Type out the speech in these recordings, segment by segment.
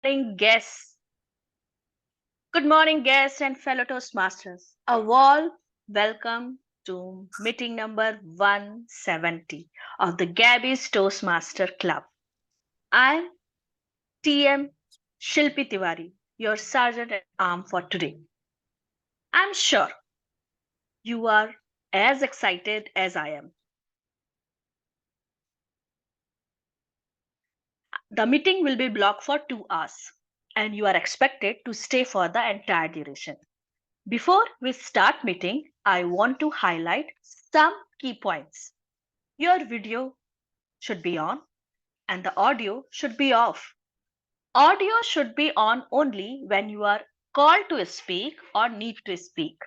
morning, guests. Good morning, guests and fellow Toastmasters. A warm welcome to meeting number 170 of the Gabbys Toastmaster Club. I'm TM Shilpy Tiwari, your sergeant at arms for today. I'm sure you are as excited as I am. The meeting will be blocked for 2 hours, and you are expected to stay for the entire duration. Before we start meeting, I want to highlight some key points. Your video should be on and the audio should be off. Audio should be on only when you are called to speak or need to speak.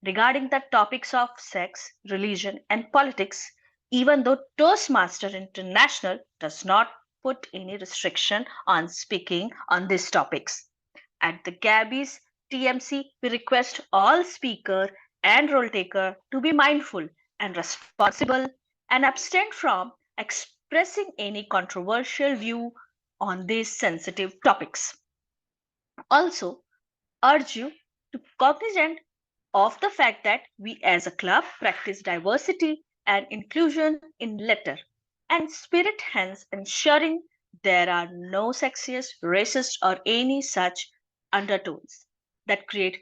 Regarding the topics of sex, religion, and politics, even though Toastmaster International does not put any restriction on speaking on these topics. At the Gabbys TMC, we request all speaker and role taker to be mindful and responsible and abstain from expressing any controversial view on these sensitive topics. Also, urge you to cognizant of the fact that we as a club practice diversity and inclusion in letter and spirit, hence ensuring there are no sexist, racist, or any such undertones that create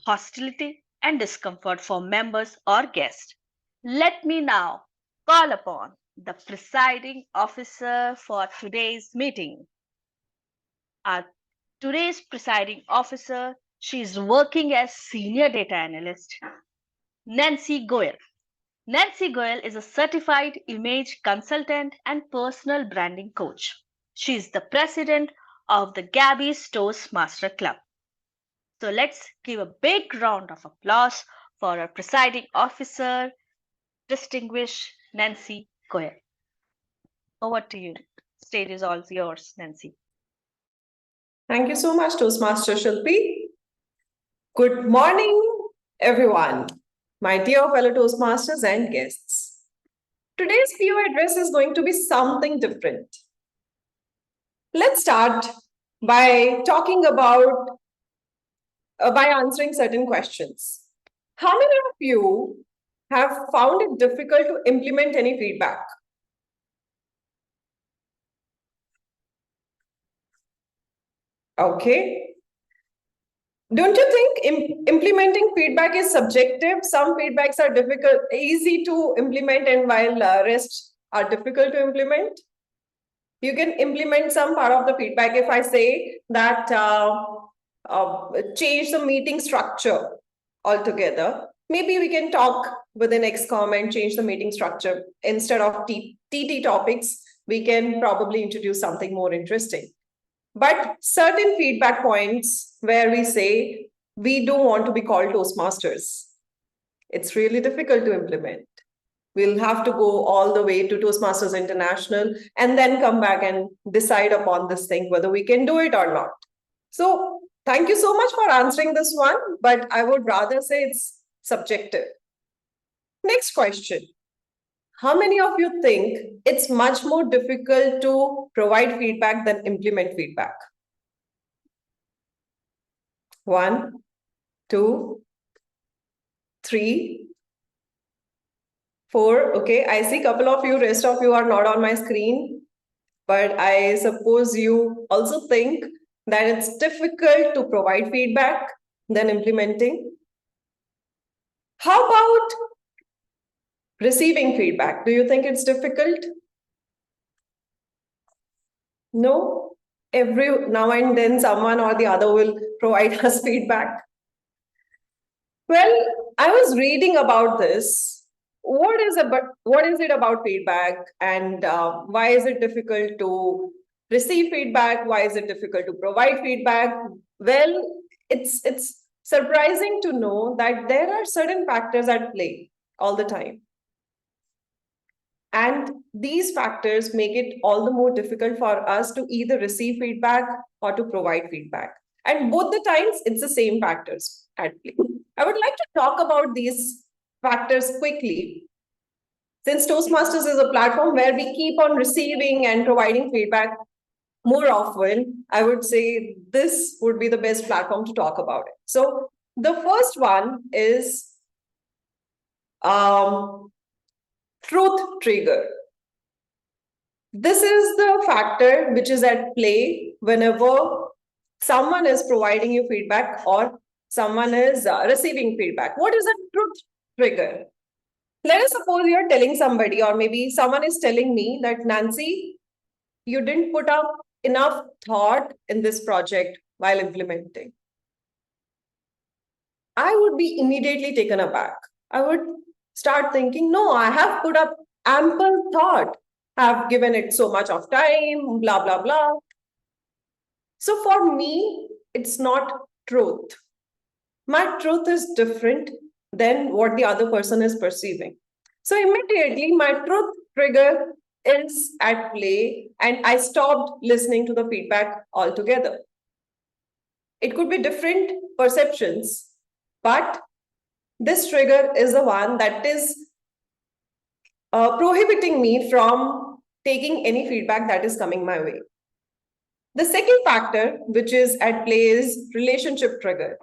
hostility and discomfort for members or guests. Let me now call upon the presiding officer for today's meeting. Our today's presiding officer, she is working as senior data analyst, Nancy Goel. Nancy Goel is a certified image consultant and personal branding coach. She is the president of the Gabbys Toastmaster Club. So let's give a big round of applause for our presiding officer, distinguished Nancy Goel. Over to you. Stage is all yours, Nancy. Thank you so much, Toastmaster Shilpy. Good morning, everyone, my dear fellow Toastmasters and guests. Today's PO address is going to be something different. Let's start by talking about, by answering certain questions. How many of you have found it difficult to implement any feedback? Okay. Don't you think implementing feedback is subjective? Some feedbacks are difficult, easy to implement, and while rest are difficult to implement. You can implement some part of the feedback. If I say that change the meeting structure altogether, maybe we can talk within XCOM and change the meeting structure. Instead of TT topics, we can probably introduce something more interesting. But certain feedback points where we say we don't want to be called Toastmasters, it's really difficult to implement. We'll have to go all the way to Toastmasters International and then come back and decide upon this thing, whether we can do it or not. So thank you so much for answering this one, but I would rather say it's subjective. Next question. How many of you think it's much more difficult to provide feedback than implement feedback? 1, 2, 3, 4. Okay, I see a couple of you, rest of you are not on my screen, but I suppose you also think that it's difficult to provide feedback than implementing. How about receiving feedback? Do you think it's difficult? No? Every now and then someone or the other will provide us feedback. Well, I was reading about this. What is it about feedback, and why is it difficult to receive feedback? Why is it difficult to provide feedback? Well, it's surprising to know that there are certain factors at play all the time. And these factors make it all the more difficult for us to either receive feedback or to provide feedback. And both the times, it's the same factors at play. I would like to talk about these factors quickly. Since Toastmasters is a platform where we keep on receiving and providing feedback, more often, I would say this would be the best platform to talk about it. So the first one is truth trigger. This is the factor which is at play whenever someone is providing you feedback or someone is receiving feedback. What is a truth trigger? Let us suppose you're telling somebody, or maybe someone is telling me that, Nancy, you didn't put up enough thought in this project while implementing. I would be immediately taken aback. I would start thinking, no, I have put up ample thought. I've given it so much of time, blah, blah, blah. So for me, it's not truth. My truth is different than what the other person is perceiving. So immediately my truth trigger is at play and I stopped listening to the feedback altogether. It could be different perceptions, but this trigger is the one that is prohibiting me from taking any feedback that is coming my way. The second factor which is at play is relationship trigger.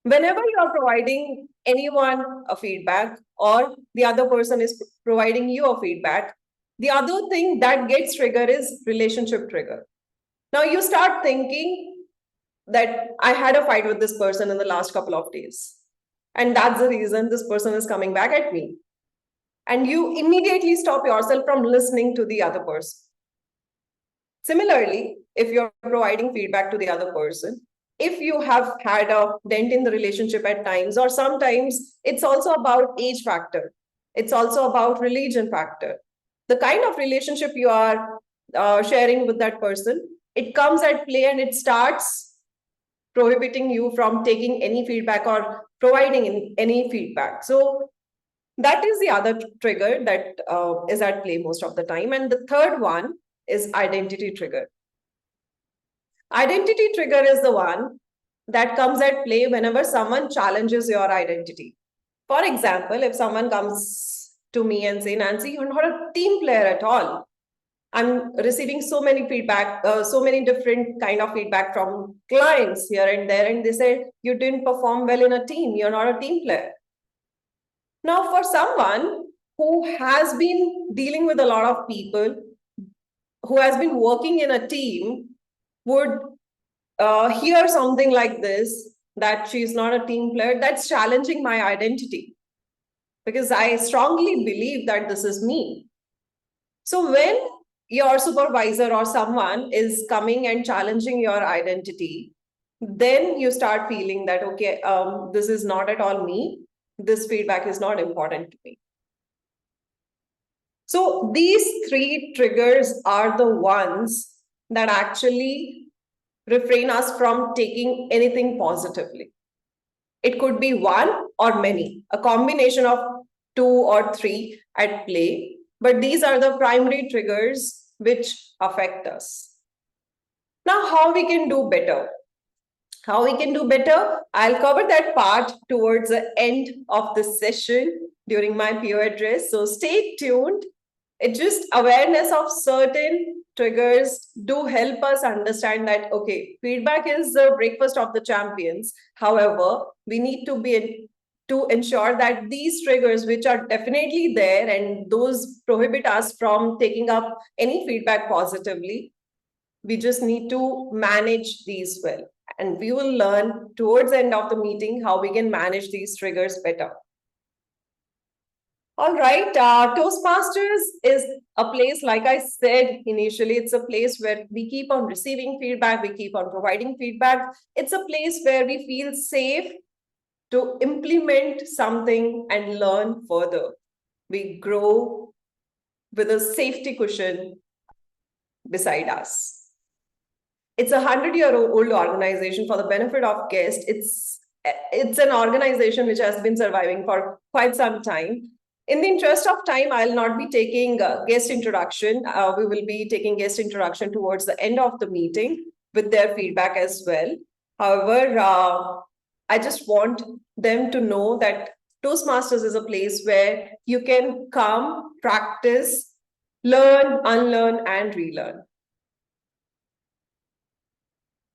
Whenever you are providing anyone a feedback or the other person is providing you a feedback, the other thing that gets triggered is relationship trigger. Now you start thinking that I had a fight with this person in the last couple of days. And that's the reason this person is coming back at me. And you immediately stop yourself from listening to the other person. Similarly, if you're providing feedback to the other person, if you have had a dent in the relationship at times, or sometimes it's also about age factor, it's also about religion factor. The kind of relationship you are sharing with that person, it comes at play and it starts prohibiting you from taking any feedback or providing any feedback. So that is the other trigger that is at play most of the time. And the third one is identity trigger. Identity trigger is the one that comes at play whenever someone challenges your identity. For example, if someone comes to me and say, Nancy, you're not a team player at all. I'm receiving so many feedback, so many different kind of feedback from clients here and there. And they say, you didn't perform well in a team. You're not a team player. Now, for someone who has been dealing with a lot of people, who has been working in a team, would hear something like this, that she's not a team player, that's challenging my identity. Because I strongly believe that this is me. So when your supervisor or someone is coming and challenging your identity, then you start feeling that, okay, this is not at all me. This feedback is not important to me. So these three triggers are the ones that actually refrain us from taking anything positively. It could be one or many, a combination of two or three at play, but these are the primary triggers which affect us. Now, how we can do better? How we can do better? I'll cover that part towards the end of the session during my peer address. So stay tuned. It's just awareness of certain triggers do help us understand that, okay, feedback is the breakfast of the champions. However, we need to ensure that these triggers, which are definitely there and those prohibit us from taking up any feedback positively, we just need to manage these well. And we will learn towards the end of the meeting how we can manage these triggers better. All right, Toastmasters is a place, like I said initially, it's a place where we keep on receiving feedback, we keep on providing feedback. It's a place where we feel safe to implement something and learn further. We grow with a safety cushion beside us. It's a 100-year-old organization for the benefit of guests. It's an organization which has been surviving for quite some time. In the interest of time, I'll not be taking guest introduction. We will be taking guest introduction towards the end of the meeting with their feedback as well. However, I just want them to know that Toastmasters is a place where you can come, practice, learn, unlearn, and relearn.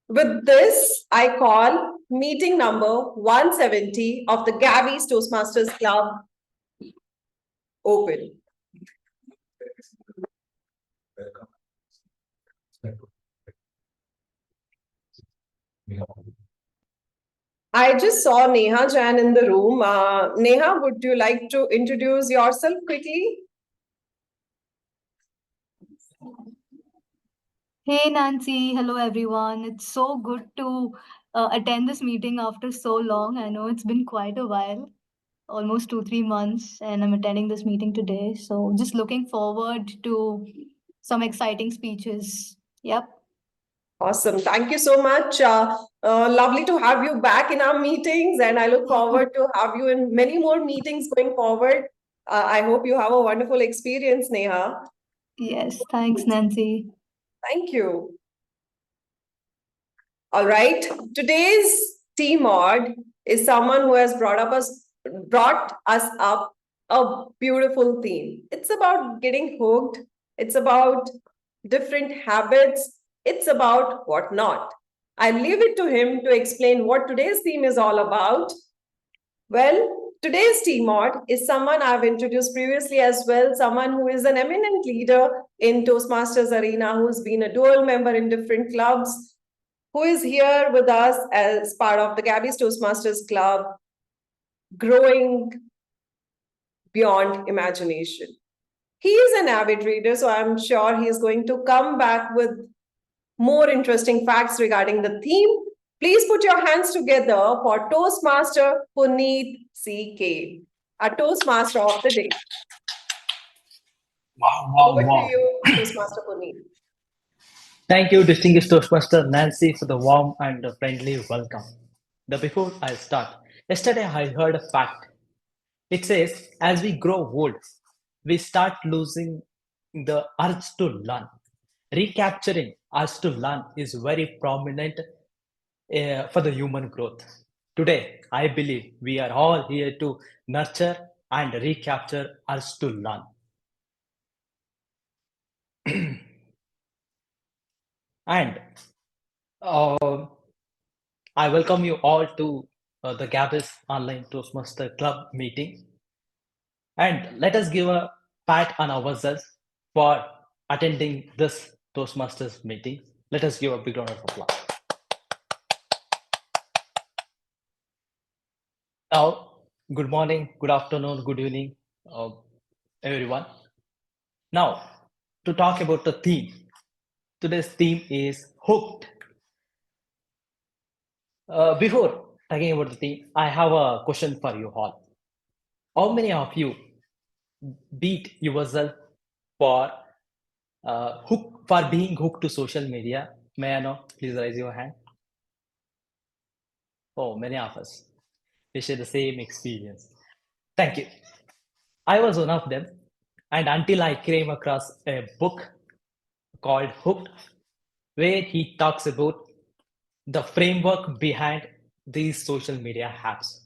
With this, I call meeting number 170 of the Gabbys Toastmasters Club open. I just saw Neha Jain in the room. Neha, would you like to introduce yourself quickly? Hey Nancy, hello everyone. It's so good to attend this meeting after so long. I know it's been quite a while, almost 2, 3 months, and I'm attending this meeting today. So just looking forward to some exciting speeches. Yep. Awesome. Thank you so much. Lovely to have you back in our meetings, and I look forward to have you in many more meetings going forward. I hope you have a wonderful experience, Neha. Yes, thanks, Nancy. Thank you. All right. Today's TMOD is someone who has brought us up a beautiful theme. It's about getting hooked. It's about different habits. It's about what not. I leave it to him to explain what today's theme is all about. Well, today's TMOD is someone I've introduced previously as well, someone who is an eminent leader in Toastmasters arena, who's been a dual member in different clubs, who is here with us as part of the Gabbys Toastmasters Club, growing beyond imagination. He is an avid reader, so I'm sure he is going to come back with more interesting facts regarding the theme. Please put your hands together for Toastmaster Punith C K, our Toastmaster of the day. Over to you, Toastmaster Punith. Thank you, distinguished Toastmaster Nancy, for the warm and friendly welcome. Now, before I start, yesterday I heard a fact. It says, as we grow old, we start losing the urge to learn. Recapturing urge to learn is very prominent for the human growth. Today, I believe we are all here to nurture and recapture urge to learn. And I welcome you all to the Gabbys Online Toastmaster Club meeting. And let us give a pat on ourselves for attending this Toastmasters meeting. Let us give a big round of applause. Now, good morning, good afternoon, good evening, everyone. Now, to talk about the theme. Today's theme is hooked. Before talking about the theme, I have a question for you all. How many of you beat yourself for being hooked to social media? May I know? Please raise your hand. Oh, many of us. We share the same experience. Thank you. I was one of them, and until I came across a book called Hooked, where he talks about the framework behind these social media apps.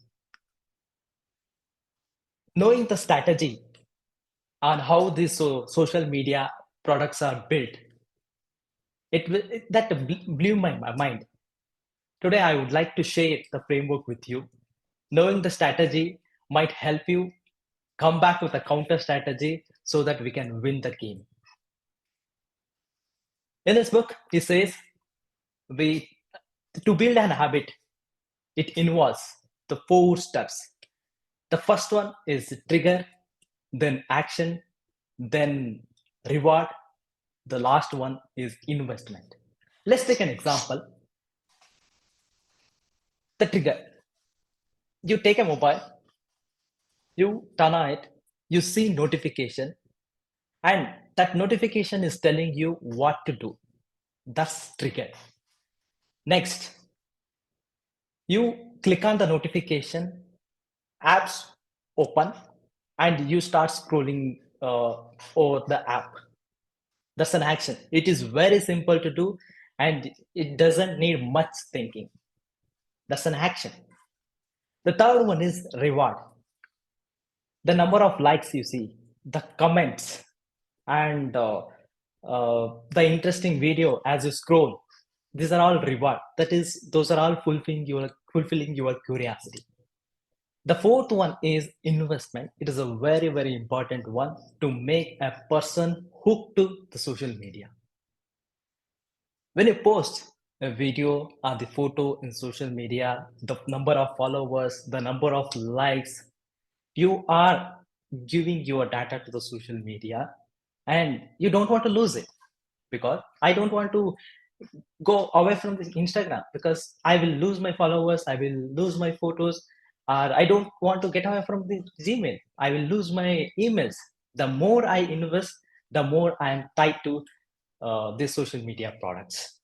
Knowing the strategy on how these social media products are built, that blew my mind. Today, I would like to share the framework with you. Knowing the strategy might help you come back with a counter strategy so that we can win the game. In this book, he says, to build an habit, it involves the 4 steps. The first one is trigger, then action, then reward. The last one is investment. Let's take an example. The trigger. You take a mobile, you turn on it, you see notification, and that notification is telling you what to do. That's trigger. Next, you click on the notification, apps open, and you start scrolling over the app. That's an action. It is very simple to do, and it doesn't need much thinking. That's an action. The third one is reward. The number of likes you see, the comments, and the interesting video as you scroll, These are all reward. That is, those are all fulfilling your curiosity. The fourth one is investment. It is a very, very important one to make a person hooked to the social media. When you post a video or the photo in social media, the number of followers, the number of likes, you are giving your data to the social media and you don't want to lose it, because I don't want to go away from the Instagram because I will lose my followers, I will lose my photos, or I don't want to get away from the Gmail. I will lose my emails. The more I invest, the more I am tied to these social media products.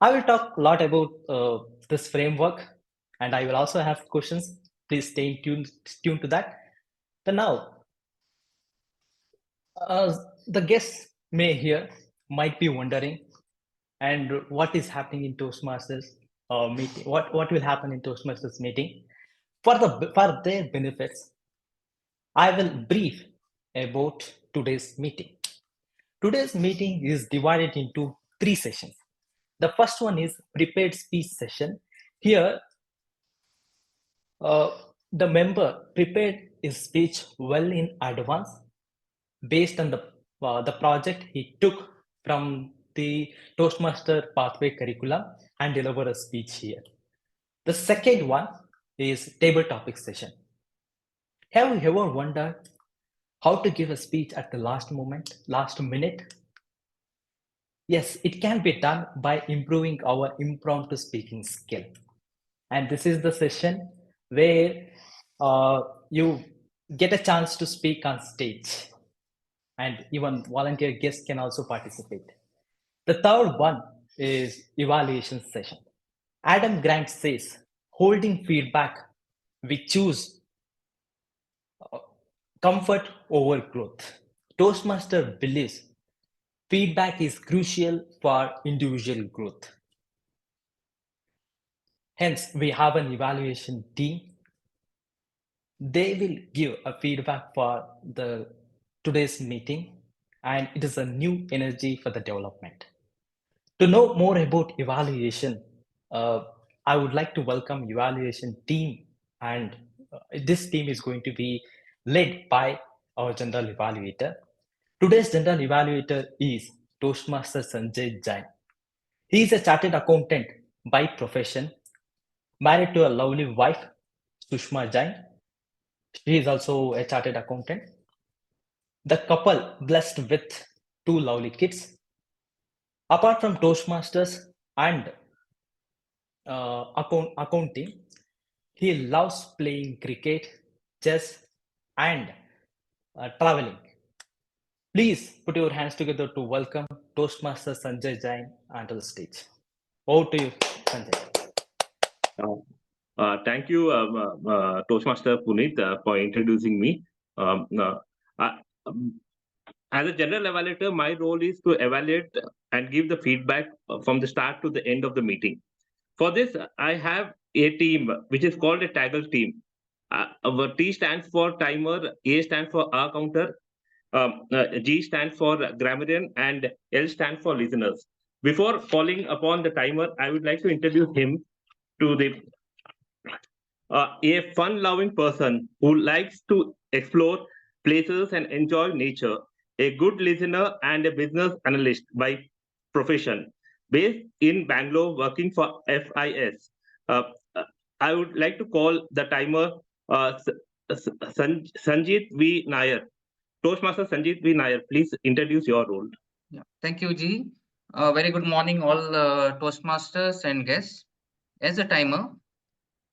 I will talk a lot about this framework, and I will also have questions. Please stay tuned to that. But now, the guests may here might be wondering, and what is happening in Toastmasters meeting? What will happen in Toastmasters meeting? For their benefits, I will brief about today's meeting. Today's meeting is divided into 3 sessions. The first one is prepared speech session. Here, the member prepared his speech well in advance based on the project he took from the Toastmaster pathway curriculum and deliver a speech here. The second one is table topic session. Have you ever wondered how to give a speech at the last minute? Yes, it can be done by improving our impromptu speaking skill. And this is the session where you get a chance to speak on stage, and even volunteer guests can also participate. The third one is evaluation session. Adam Grant says, holding feedback, we choose comfort over growth. Toastmaster believes feedback is crucial for individual growth. Hence, we have an evaluation team. They will give a feedback for today's meeting, and it is a new energy for the development. To know more about evaluation, I would like to welcome evaluation team, and this team is going to be led by our general evaluator. Today's general evaluator is Toastmaster Sanjay Jain. He is a chartered accountant by profession, married to a lovely wife, Sushma Jain. She is also a chartered accountant. The couple blessed with 2 lovely kids. Apart from Toastmasters and accounting, he loves playing cricket, chess, and traveling. Please put your hands together to welcome Toastmaster Sanjay Jain onto the stage. Over to you, Sanjay. Thank you, Toastmaster Punith, for introducing me. I- as a general evaluator, my role is to evaluate and give the feedback from the start to the end of the meeting. For this, I have a team which is called a TAGL team. Our T stands for timer, A stands for R counter, G stands for Grammarian, and L stands for listeners. Before calling upon the timer, I would like to introduce him to a fun-loving person who likes to explore places and enjoy nature, a good listener and a business analyst by profession, based in Bangalore, working for FIS. Uh, I would like to call the timer Sanjeet V.Nayak. Toastmaster Sanjeet V.Nayak, please introduce your role. Yeah. Thank you, G. Very good morning, all Toastmasters and guests. As a timer,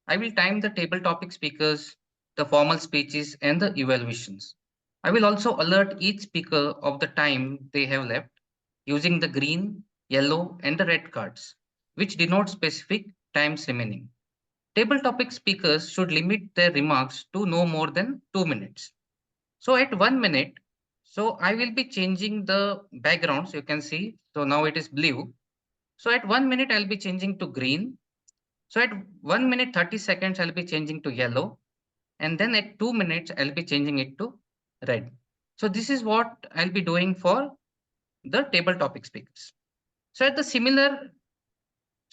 I will time the table topic speakers, the formal speeches, and the evaluations. I will also alert each speaker of the time they have left using the green, yellow, and the red cards, which denote specific times remaining. Table topic speakers should limit their remarks to no more than 2 minutes. So at 1 minute, so I will be changing the backgrounds. You can see, so now it is blue. So at 1 minute, I'll be changing to green. So at 1 minute, 30 seconds, I'll be changing to yellow. And then at 2 minutes, I'll be changing it to red. So this is what I'll be doing for the table topic speakers. So at the similar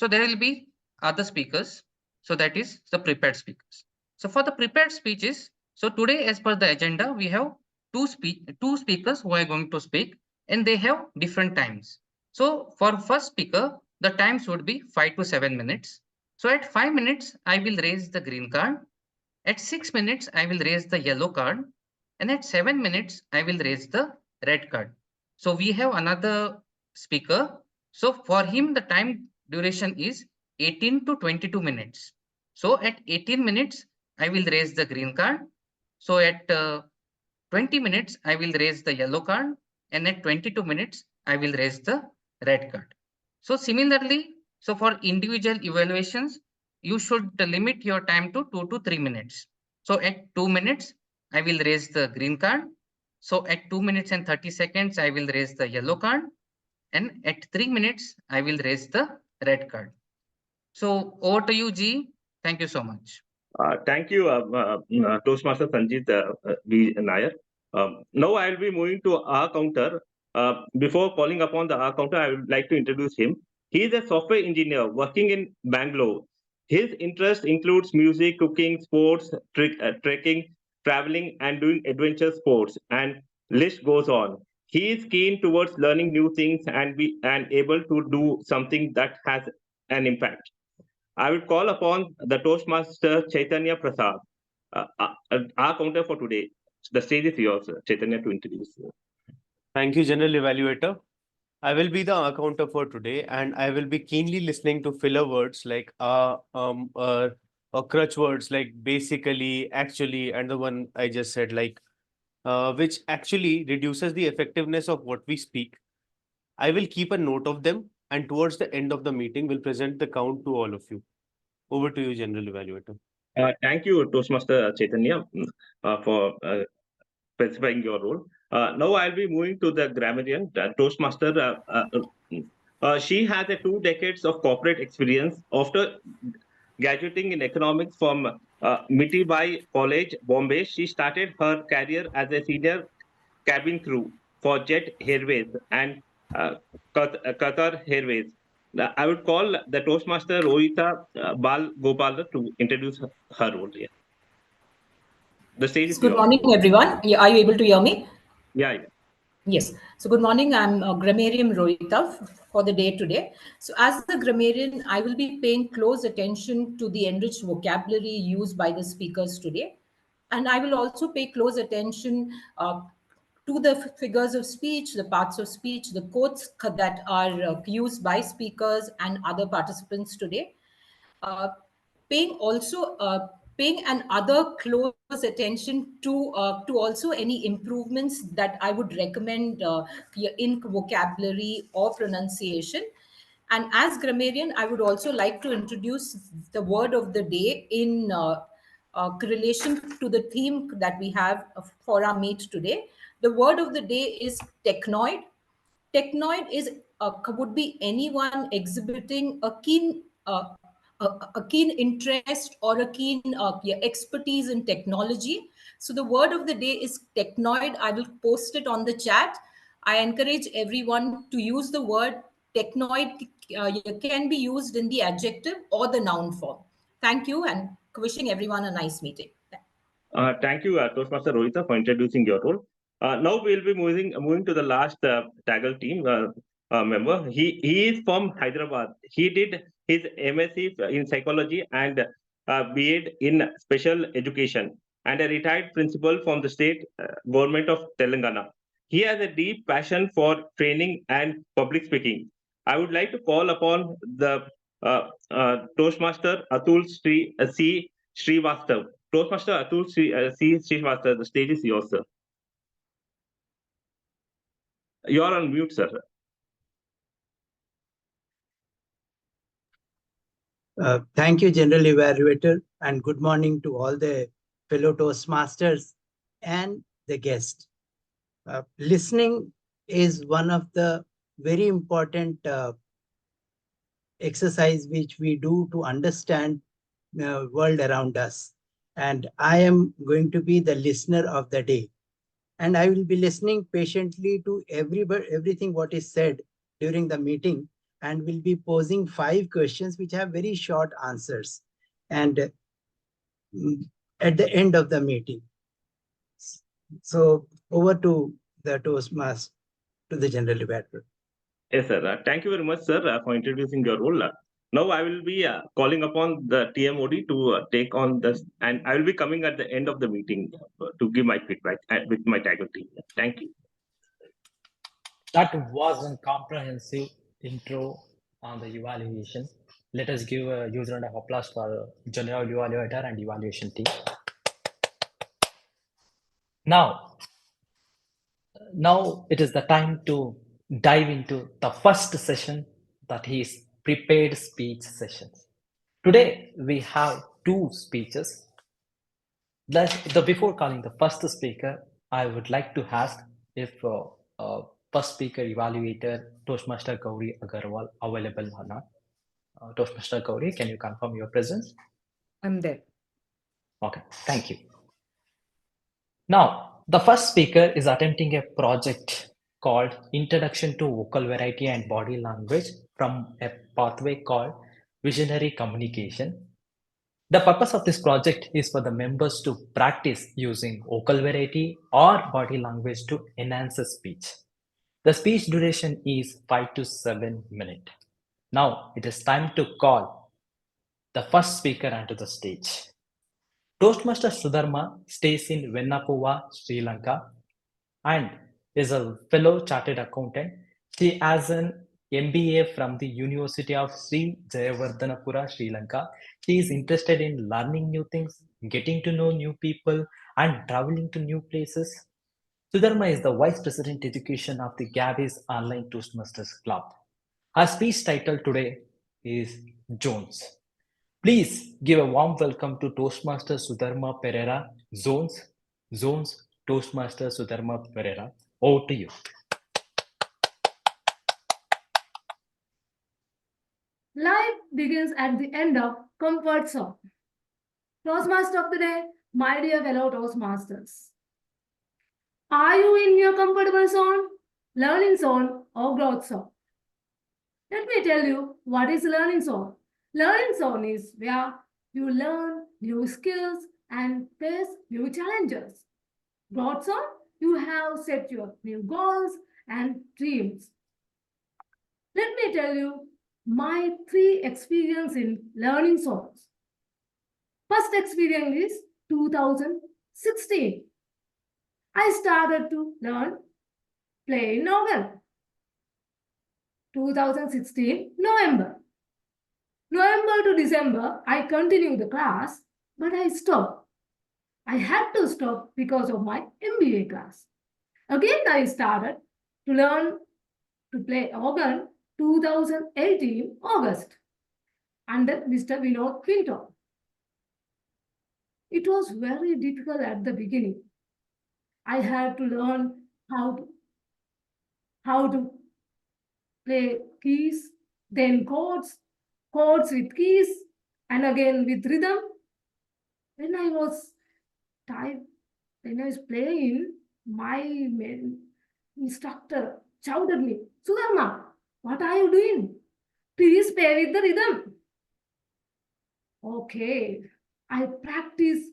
So there will be other speakers. So that is the prepared speakers. So for the prepared speeches, so today as per the agenda, we have two speakers who are going to speak, and they have different times. So for first speaker, the times would be 5 to 7 minutes. So at 5 minutes, I will raise the green card. At 6 minutes, I will raise the yellow card. And at 7 minutes, I will raise the red card. So we have another speaker. So for him, the time duration is 18 to 22 minutes. So at 18 minutes, I will raise the green card. So at 20 minutes, I will raise the yellow card. And at 22 minutes, I will raise the red card. So similarly, so for individual evaluations, you should limit your time to 2 to 3 minutes. So at 2 minutes, I will raise the green card. So at 2 minutes and 30 seconds, I will raise the yellow card. And at 3 minutes, I will raise the red card. So over to you, G. Thank you so much. Thank you, Toastmaster Sanjeet V.Nayak. Now I will be moving to our counter. Before calling upon the R counter, I would like to introduce him. He is a software engineer working in Bangalore. His interest includes music, cooking, sports, trekking, traveling, and doing adventure sports, and list goes on. He is keen towards learning new things and able to do something that has an impact. I will call upon the Toastmaster Chaitanya Prasad, our counter for today. The stage is yours, Chaitanya, to introduce you. Thank you, General Evaluator. I will be the accounter for today, and I will be keenly listening to filler words like or crutch words like basically, actually, and the one I just said, like which actually reduces the effectiveness of what we speak. I will keep a note of them, and towards the end of the meeting, will present the count to all of you. Over to you, General Evaluator. Thank you, Toastmaster Chaitanya, for specifying your role. Now I'll be moving to the Grammarian, Toastmaster. She has 2 decades of corporate experience. After graduating in economics from Mitibai College, Bombay, she started her career as a senior cabin crew for Jet Airways and Qatar Airways. I would call the Toastmaster Rohita Balagopal to introduce her role here. The stage is Good yours. morning, everyone. Are you able to hear me? Yeah. Yes. So good morning. I'm Grammarian Rohita for the day today. So as the grammarian, I will be paying close attention to the enriched vocabulary used by the speakers today. And I will also pay close attention to the figures of speech, the parts of speech, the quotes that are used by speakers and other participants today. Paying and other close attention to also any improvements that I would recommend in vocabulary or pronunciation. And as grammarian, I would also like to introduce the word of the day in relation to the theme that we have for our meet today. The word of the day is technoid. Technoid is would be anyone exhibiting a keen interest or a keen expertise in technology. So the word of the day is technoid. I will post it on the chat. I encourage everyone to use the word technoid. Can be used in the adjective or the noun form. Thank you, and wishing everyone a nice meeting. Thank you, Toastmaster Rohita, for introducing your role. Now we'll be moving to the last TAGL team member. He is from Hyderabad. He did his MSc in psychology and B.Ed in special education, and a retired principal from the state government of Telangana. He has a deep passion for training and public speaking. I would like to call upon the Toastmaster Atul C Srivastava. Toastmaster Atul C Srivastava, the stage is yours, sir. You are on mute, sir. Thank you, General Evaluator, and good morning to all the fellow Toastmasters and the guest. Listening is one of the very important exercise which we do to understand the world around us. And I am going to be the listener of the day. And I will be listening patiently to everything what is said during the meeting, and will be posing 5 questions which have very short answers. And at the end of the meeting. So over to the Toastmaster, to the general evaluator. Yes, sir. Thank you very much, sir, for introducing your role. Now I will be calling upon the TMOD to take on this, and I will be coming at the end of the meeting to give my feedback with my TAGL team. Thank you. That was a comprehensive intro on the evaluation. Let us give a huge round of applause for general evaluator and evaluation team. Now it is the time to dive into the first session, that is prepared speech sessions. Today we have 2 speeches. Before calling the first speaker, I would like to ask if first speaker evaluator Toastmaster Gauri Aggarwal available or not. Toastmaster Gauri, can you confirm your presence? I'm there. Okay, thank you. Now, the first speaker is attempting a project called Introduction to Vocal Variety and Body Language from a pathway called Visionary Communication. The purpose of this project is for the members to practice using vocal variety or body language to enhance the speech. The speech duration is 5 to 7 minutes. Now it is time to call the first speaker onto the stage. Toastmaster Sudharma stays in Vennapuva, Sri Lanka, and is a fellow chartered accountant. She has an MBA from the University of Sri Jayawardhanapura, Sri Lanka. She is interested in learning new things, getting to know new people, and traveling to new places. Sudharma is the Vice President Education of the Gabbys Online Toastmasters Club. Her speech title today is Jones. Please give a warm welcome to Toastmaster Sudharma Perera, Zones, Toastmaster Sudharma Perera. Over to you. Life begins at the end of comfort zone. Toastmaster of the day, my dear fellow Toastmasters. Are you in your comfortable zone, learning zone, or growth zone? Let me tell you what is learning zone. Learning zone is where you learn new skills and face new challenges. Growth zone, you have set your new goals and dreams. Let me tell you my 3 experience in learning zones. First experience is 2016. I started to learn playing organ. 2016 November. November to December, I continued the class, but I stopped. I had to stop because of my MBA class. Again, I started to learn to play organ 2018 August under Mr. Vinod Quinto. It was very difficult at the beginning. I had to learn how to play keys, then chords with keys, and again with rhythm. When I was playing, my instructor shouted me, Sudharma, what are you doing? Please play with the rhythm. Okay, I practice.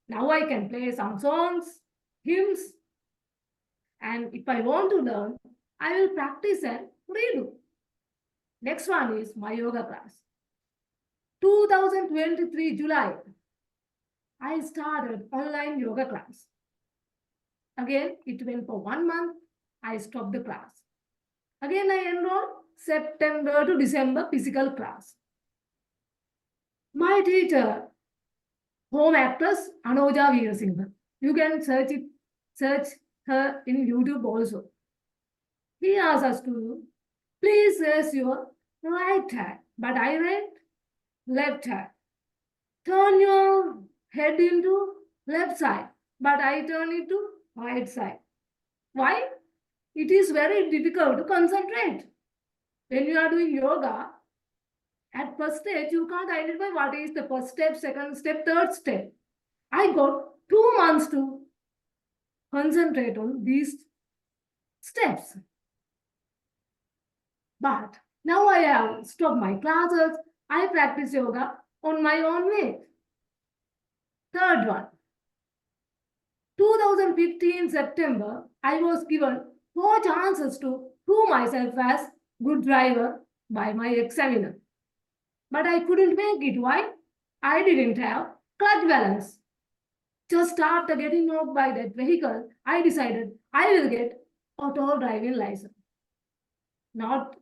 Now I can play some songs, hymns, and if I want to learn, I will practice and redo. Next one is my yoga class. 2023 July, I started online yoga class. Again, it went for 1 month. I stopped the class. Again, I enrolled September to December physical class. My teacher, home actress Anoja Veerasinghe. You can search her in YouTube also. He asked us to please raise your right hand, but I read left hand. Turn your head into left side, but I turn it to right side. Why? It is very difficult to concentrate. When you are doing yoga, at first stage, you can't identify what is the first step, second step, third step. I got 2 months to concentrate on these steps. But now I have stopped my classes. I practice yoga on my own way. Third one. 2015 September, I was given 4 chances to prove myself as good driver by my examiner. But I couldn't make it. Why? I didn't have clutch balance. Just after getting knocked by that vehicle, I decided I will get auto driving license. Not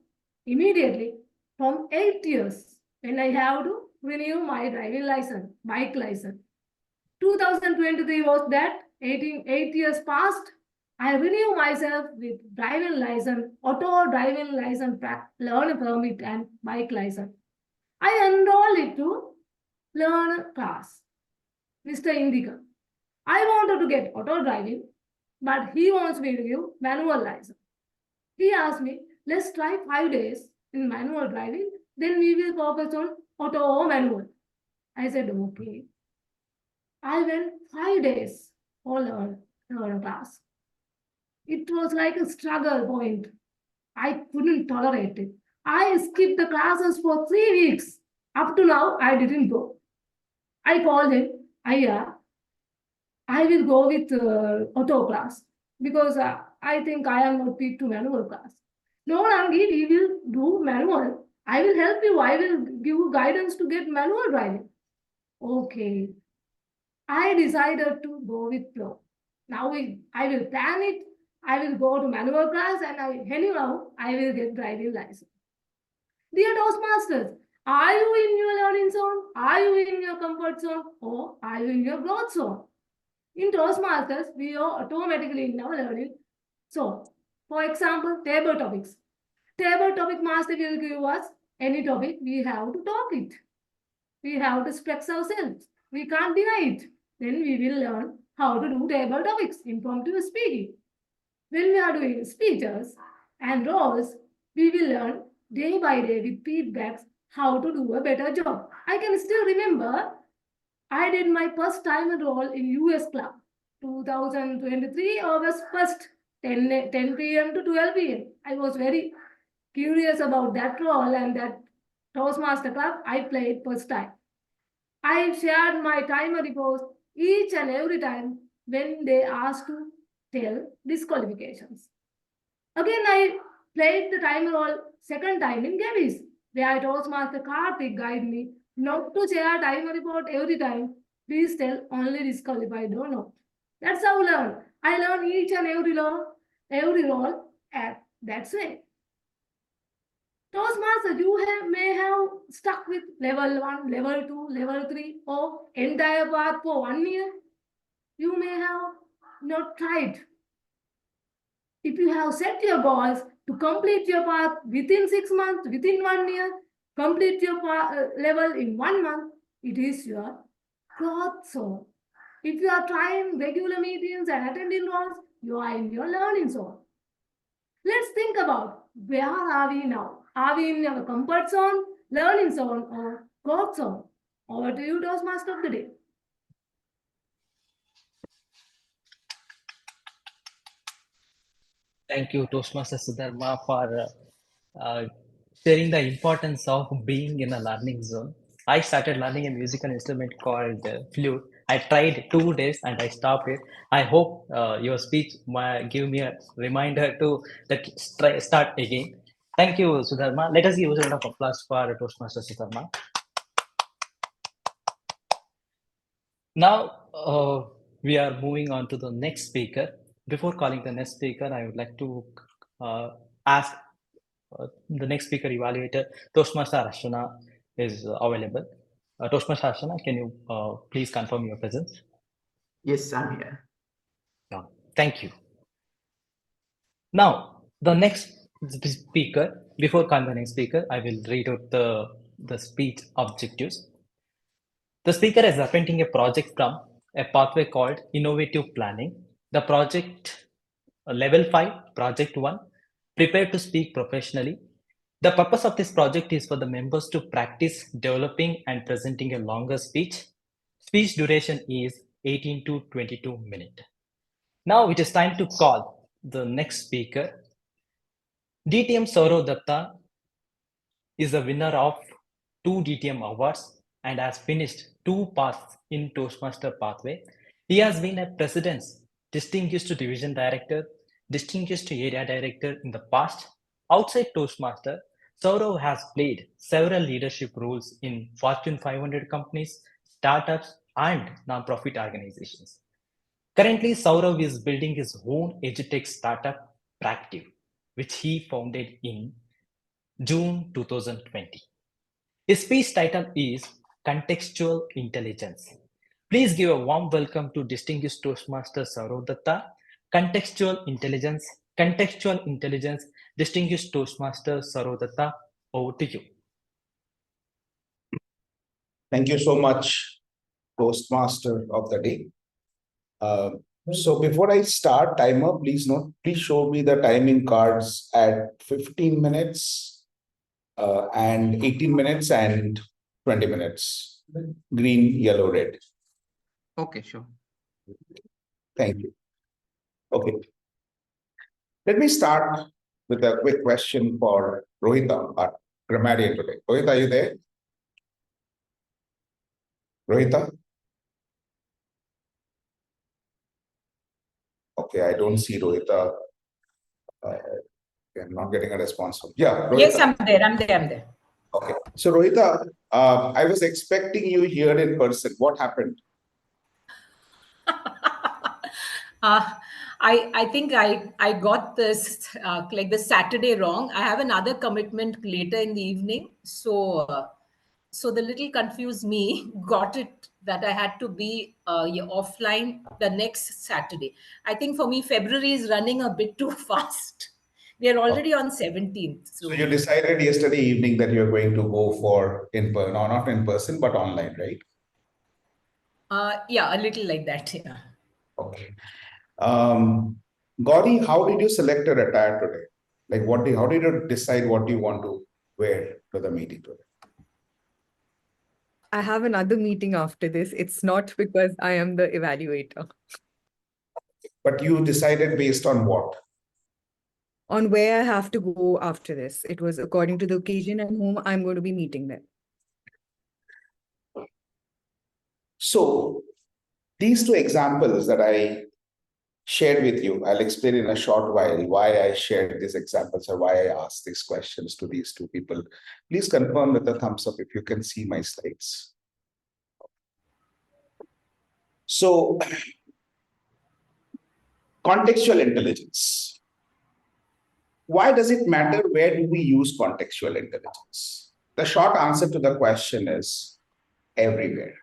immediately, from 8 years, when I have to renew my driving license, bike license. 2023 was that, 8 years passed. I renew myself with driving license, auto driving license, learn permit and bike license. I enrolled it to learn class. Mr. Indika, I wanted to get auto driving, but he wants me to give manual license. He asked me, let's try 5 days in manual driving, then we will focus on auto or manual. I said, okay. I went 5 days for learn class. It was like a struggle point. I couldn't tolerate it. I skipped the classes for 3 weeks. Up to now, I didn't go. I called him, Aya, I will go with auto class because I think I am not fit to manual class. No, Nangi, we will do manual. I will help you. I will give you guidance to get manual driving. Okay. I decided to go with flow. Now I will plan it. I will go to manual class and anyhow, I will get driving license. Dear Toastmasters, are you in your learning zone? Are you in your comfort zone? Or are you in your growth zone? In Toastmasters, we are automatically in our learning. So, for example, table topics. Table topic master will give us any topic, we have to talk it. We have to express ourselves. We can't deny it. Then we will learn how to do table topics, impromptu speaking. When we are doing speeches and roles, we will learn day by day with feedbacks how to do a better job. I can still remember I did my first time role in US Club, 2023, August 1st, 10 p.m. to 12 p.m. I was very curious about that role and that Toastmaster Club I played first time. I shared my timer reports each and every time when they asked to tell disqualifications. Again, I played the timer role second time in Gabbys, where Toastmaster Karthik guided me not to share timer report every time. Please tell only disqualified or not. That's how I learn. I learn each and every role at that way. Toastmasters, may have stuck with level 1, level 2, level 3, or entire path for 1 year. You may have not tried. If you have set your goals to complete your path within 6 months, within 1 year, complete your level in 1 month, it is your growth zone. If you are trying regular meetings and attending roles, you are in your learning zone. Let's think about where are we now? Are we in our comfort zone, learning zone, or growth zone? Over to you, Toastmaster of the day. Thank you, Toastmaster Sudharma, for sharing the importance of being in a learning zone. I started learning a musical instrument called flute. I tried 2 days and I stopped it. I hope your speech give me a reminder to start again. Thank you, Sudharma. Let us give a round of applause for Toastmaster Sudharma. Now, we are moving on to the next speaker. Before calling the next speaker, I would like to ask the next speaker evaluator, Toastmaster Harshana, is available. Toastmaster Harshana, can you please confirm your presence? Yes, I'm here. Yeah, thank you. Now, the next speaker, before calling the next speaker, I will read out the speech objectives. The speaker is presenting a project from a pathway called Innovative Planning. The project level 5, project 1, prepare to speak professionally. The purpose of this project is for the members to practice developing and presenting a longer speech. Speech duration is 18 to 22 minutes. Now it is time to call the next speaker. DTM Sourav Dutta is a winner of 2 DTM awards and has finished 2 paths in Toastmaster pathway. He has been a president's distinguished division director, distinguished area director in the past. Outside Toastmaster, Sourav has played several leadership roles in Fortune 500 companies, startups, and non-profit organizations. Currently, Sourav is building his own edutech startup, Practive, which he founded in June 2020. His speech title is Contextual Intelligence. Please give a warm welcome to distinguished Toastmaster Sourav Dutta. Contextual Intelligence, distinguished Toastmaster Sourav Dutta, over to you. Thank you so much, Toastmaster of the day. So before I start timer, please show me the timing cards at 15 minutes and 18 minutes and 20 minutes. Green, yellow, red. Okay, sure. Thank you. Okay. Let me start with a quick question for Rohita, our grammarian today. Rohita, are you there? Rohita? Okay, I don't see Rohita. I'm not getting a response. Yeah, Rohita. Yes, I'm there. Okay. So Rohita, I was expecting you here in person. What happened? I think I got this like the Saturday wrong. I have another commitment later in the evening, so the little confused me got it that I had to be offline the next Saturday. I think for me February is running a bit too fast. We are already on 17th. So you decided yesterday evening that you're going to go for in-person, or not in person, but online, right? Yeah, a little like that. Yeah. Okay. Gauri, how did you select your attire today? Like, how did you decide what you want to wear to the meeting today? I have another meeting after this. It's not because I am the evaluator. But you decided based on what? On where I have to go after this. It was according to the occasion and whom I'm going to be meeting there. So these 2 examples that I shared with you, I'll explain in a short while why I shared these examples or why I asked these questions to these 2 people. Please confirm with a thumbs up if you can see my slides. So, contextual intelligence. Why does it matter where do we use contextual intelligence? The short answer to the question is everywhere.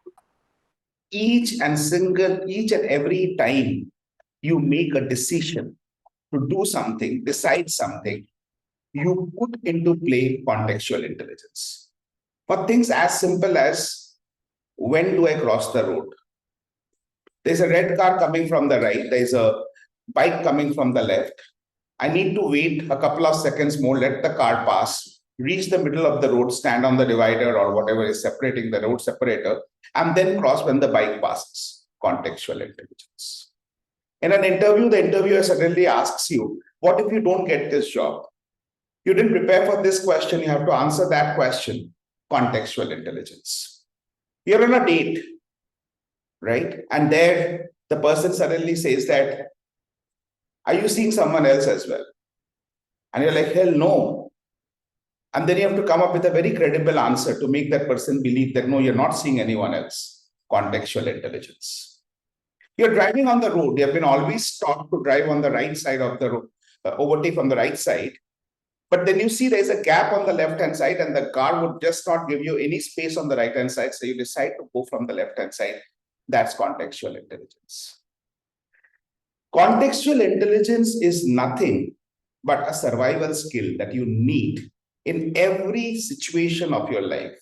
Each and every time you make a decision to do something, decide something, you put into play contextual intelligence. For things as simple as, when do I cross the road? There's a red car coming from the right. There's a bike coming from the left. I need to wait a couple of seconds more, let the car pass, reach the middle of the road, stand on the divider or whatever is separating the road separator, and then cross when the bike passes. Contextual intelligence. In an interview, the interviewer suddenly asks you, what if you don't get this job? You didn't prepare for this question. You have to answer that question. Contextual intelligence. You're on a date, right? And there the person suddenly says that, are you seeing someone else as well? And you're like, hell no. And then you have to come up with a very credible answer to make that person believe that no, you're not seeing anyone else. Contextual intelligence. You're driving on the road. You have been always taught to drive on the right side of the road, overtake on the right side. But then you see there's a gap on the left-hand side and the car would just not give you any space on the right-hand side. So you decide to go from the left-hand side. That's contextual intelligence. Contextual intelligence is nothing but a survival skill that you need in every situation of your life.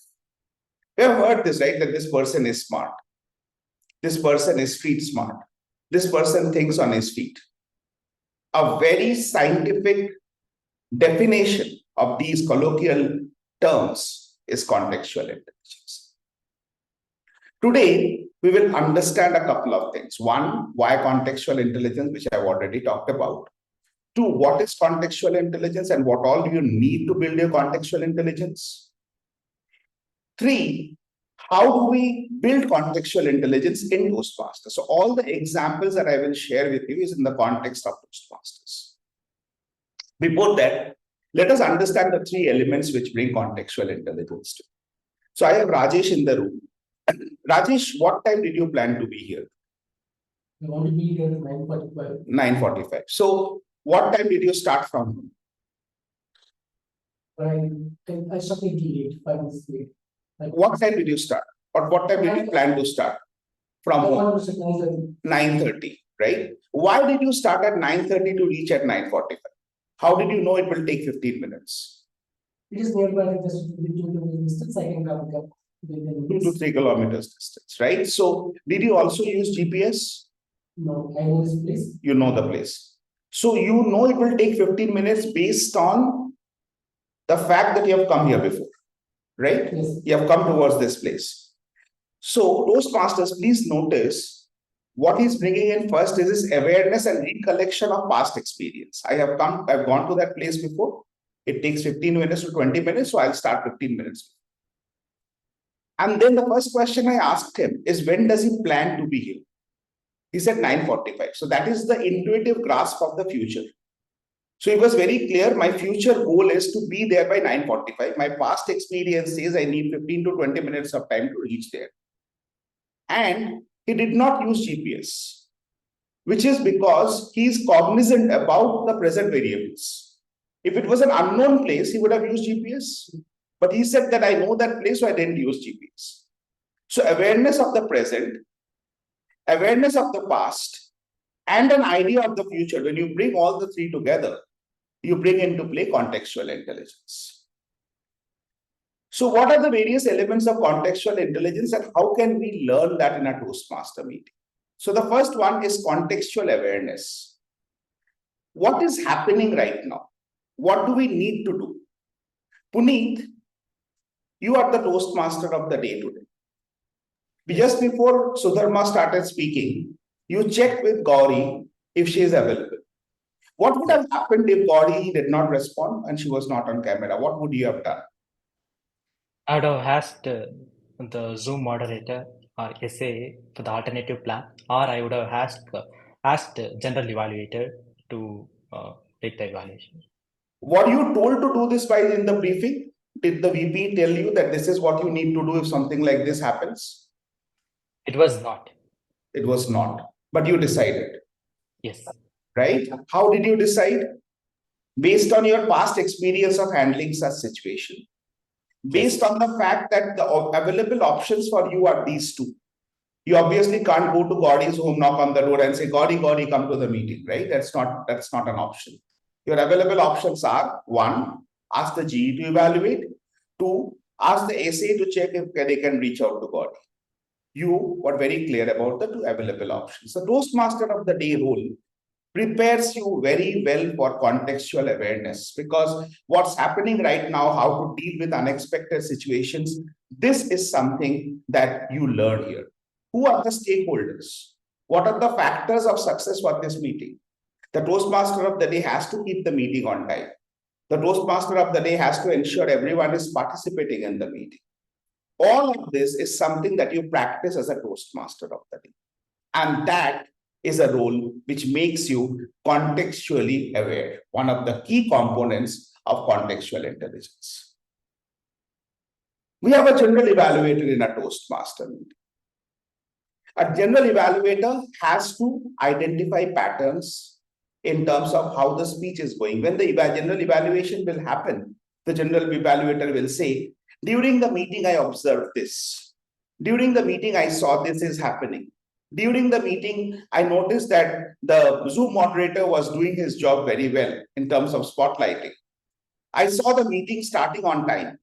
You have heard this, right? That this person is smart. This person is street smart. This person thinks on his feet. A very scientific definition of these colloquial terms is contextual intelligence. Today, we will understand a couple of things. One, why contextual intelligence, which I've already talked about. 2, what is contextual intelligence and what all do you need to build your contextual intelligence? 3, how do we build contextual intelligence in Toastmasters? So all the examples that I will share with you is in the context of Toastmasters. Before that, let us understand the 3 elements which bring contextual intelligence to. So I have Rajesh in the room. Rajesh, what time did you plan to be here? I want to be here at 9:45. 9:45. So what time did you start from? I started late, 5 minutes late. What time did you start? Or what time did you plan to start? From 9:30, right? Why did you start at 9:30 to reach at 9:45? How did you know it will take 15 minutes? It is nearby, just 2 kilometers distance. I can come 2 to 3 kilometers distance, right? So did you also use GPS? No, I know this place. You know the place. So you know it will take 15 minutes based on the fact that you have come here before, right? Yes. You have come towards this place. So Toastmasters, please notice what he's bringing in first is his awareness and recollection of past experience. I've gone to that place before. It takes 15 minutes to 20 minutes, so I'll start 15 minutes. And then the first question I asked him is, when does he plan to be here? He said 9:45. So that is the intuitive grasp of the future. So it was very clear, my future goal is to be there by 9:45. My past experience says I need 15 to 20 minutes of time to reach there. And he did not use GPS, which is because he is cognizant about the present variables. If it was an unknown place, he would have used GPS. But he said that I know that place, so I didn't use GPS. So awareness of the present, awareness of the past, and an idea of the future, when you bring all the 3 together, you bring into play contextual intelligence. So what are the various elements of contextual intelligence and how can we learn that in a Toastmaster meeting? So the first one is contextual awareness. What is happening right now? What do we need to do? Punith, you are the Toastmaster of the day today. Just before Sudharma started speaking, you checked with Gauri if she is available. What would have happened if Gauri did not respond and she was not on camera? What would you have done? I would have asked the Zoom moderator or SA for the alternative plan, or I would have asked general evaluator to take the evaluation. Were you told to do this while in the briefing? Did the VP tell you that this is what you need to do if something like this happens? It was not. It was not, but you decided. Yes. Right? How did you decide? Based on your past experience of handling such situation. Based on the fact that the available options for you are these 2. You obviously can't go to Gauri's home, knock on the door and say, Gauri, come to the meeting, right? That's not an option. Your available options are 1, ask the GE to evaluate. 2, ask the SA to check if they can reach out to Gauri. You were very clear about the 2 available options. The Toastmaster of the day role prepares you very well for contextual awareness, because what's happening right now, how to deal with unexpected situations, this is something that you learn here. Who are the stakeholders? What are the factors of success for this meeting? The Toastmaster of the day has to keep the meeting on time. The Toastmaster of the day has to ensure everyone is participating in the meeting. All of this is something that you practice as a Toastmaster of the day. And that is a role which makes you contextually aware, one of the key components of contextual intelligence. We have a general evaluator in a Toastmaster meeting. A general evaluator has to identify patterns in terms of how the speech is going. When the general evaluation will happen, the general evaluator will say, during the meeting, I observed this. During the meeting, I saw this is happening. During the meeting, I noticed that the Zoom moderator was doing his job very well in terms of spotlighting. I saw the meeting starting on time.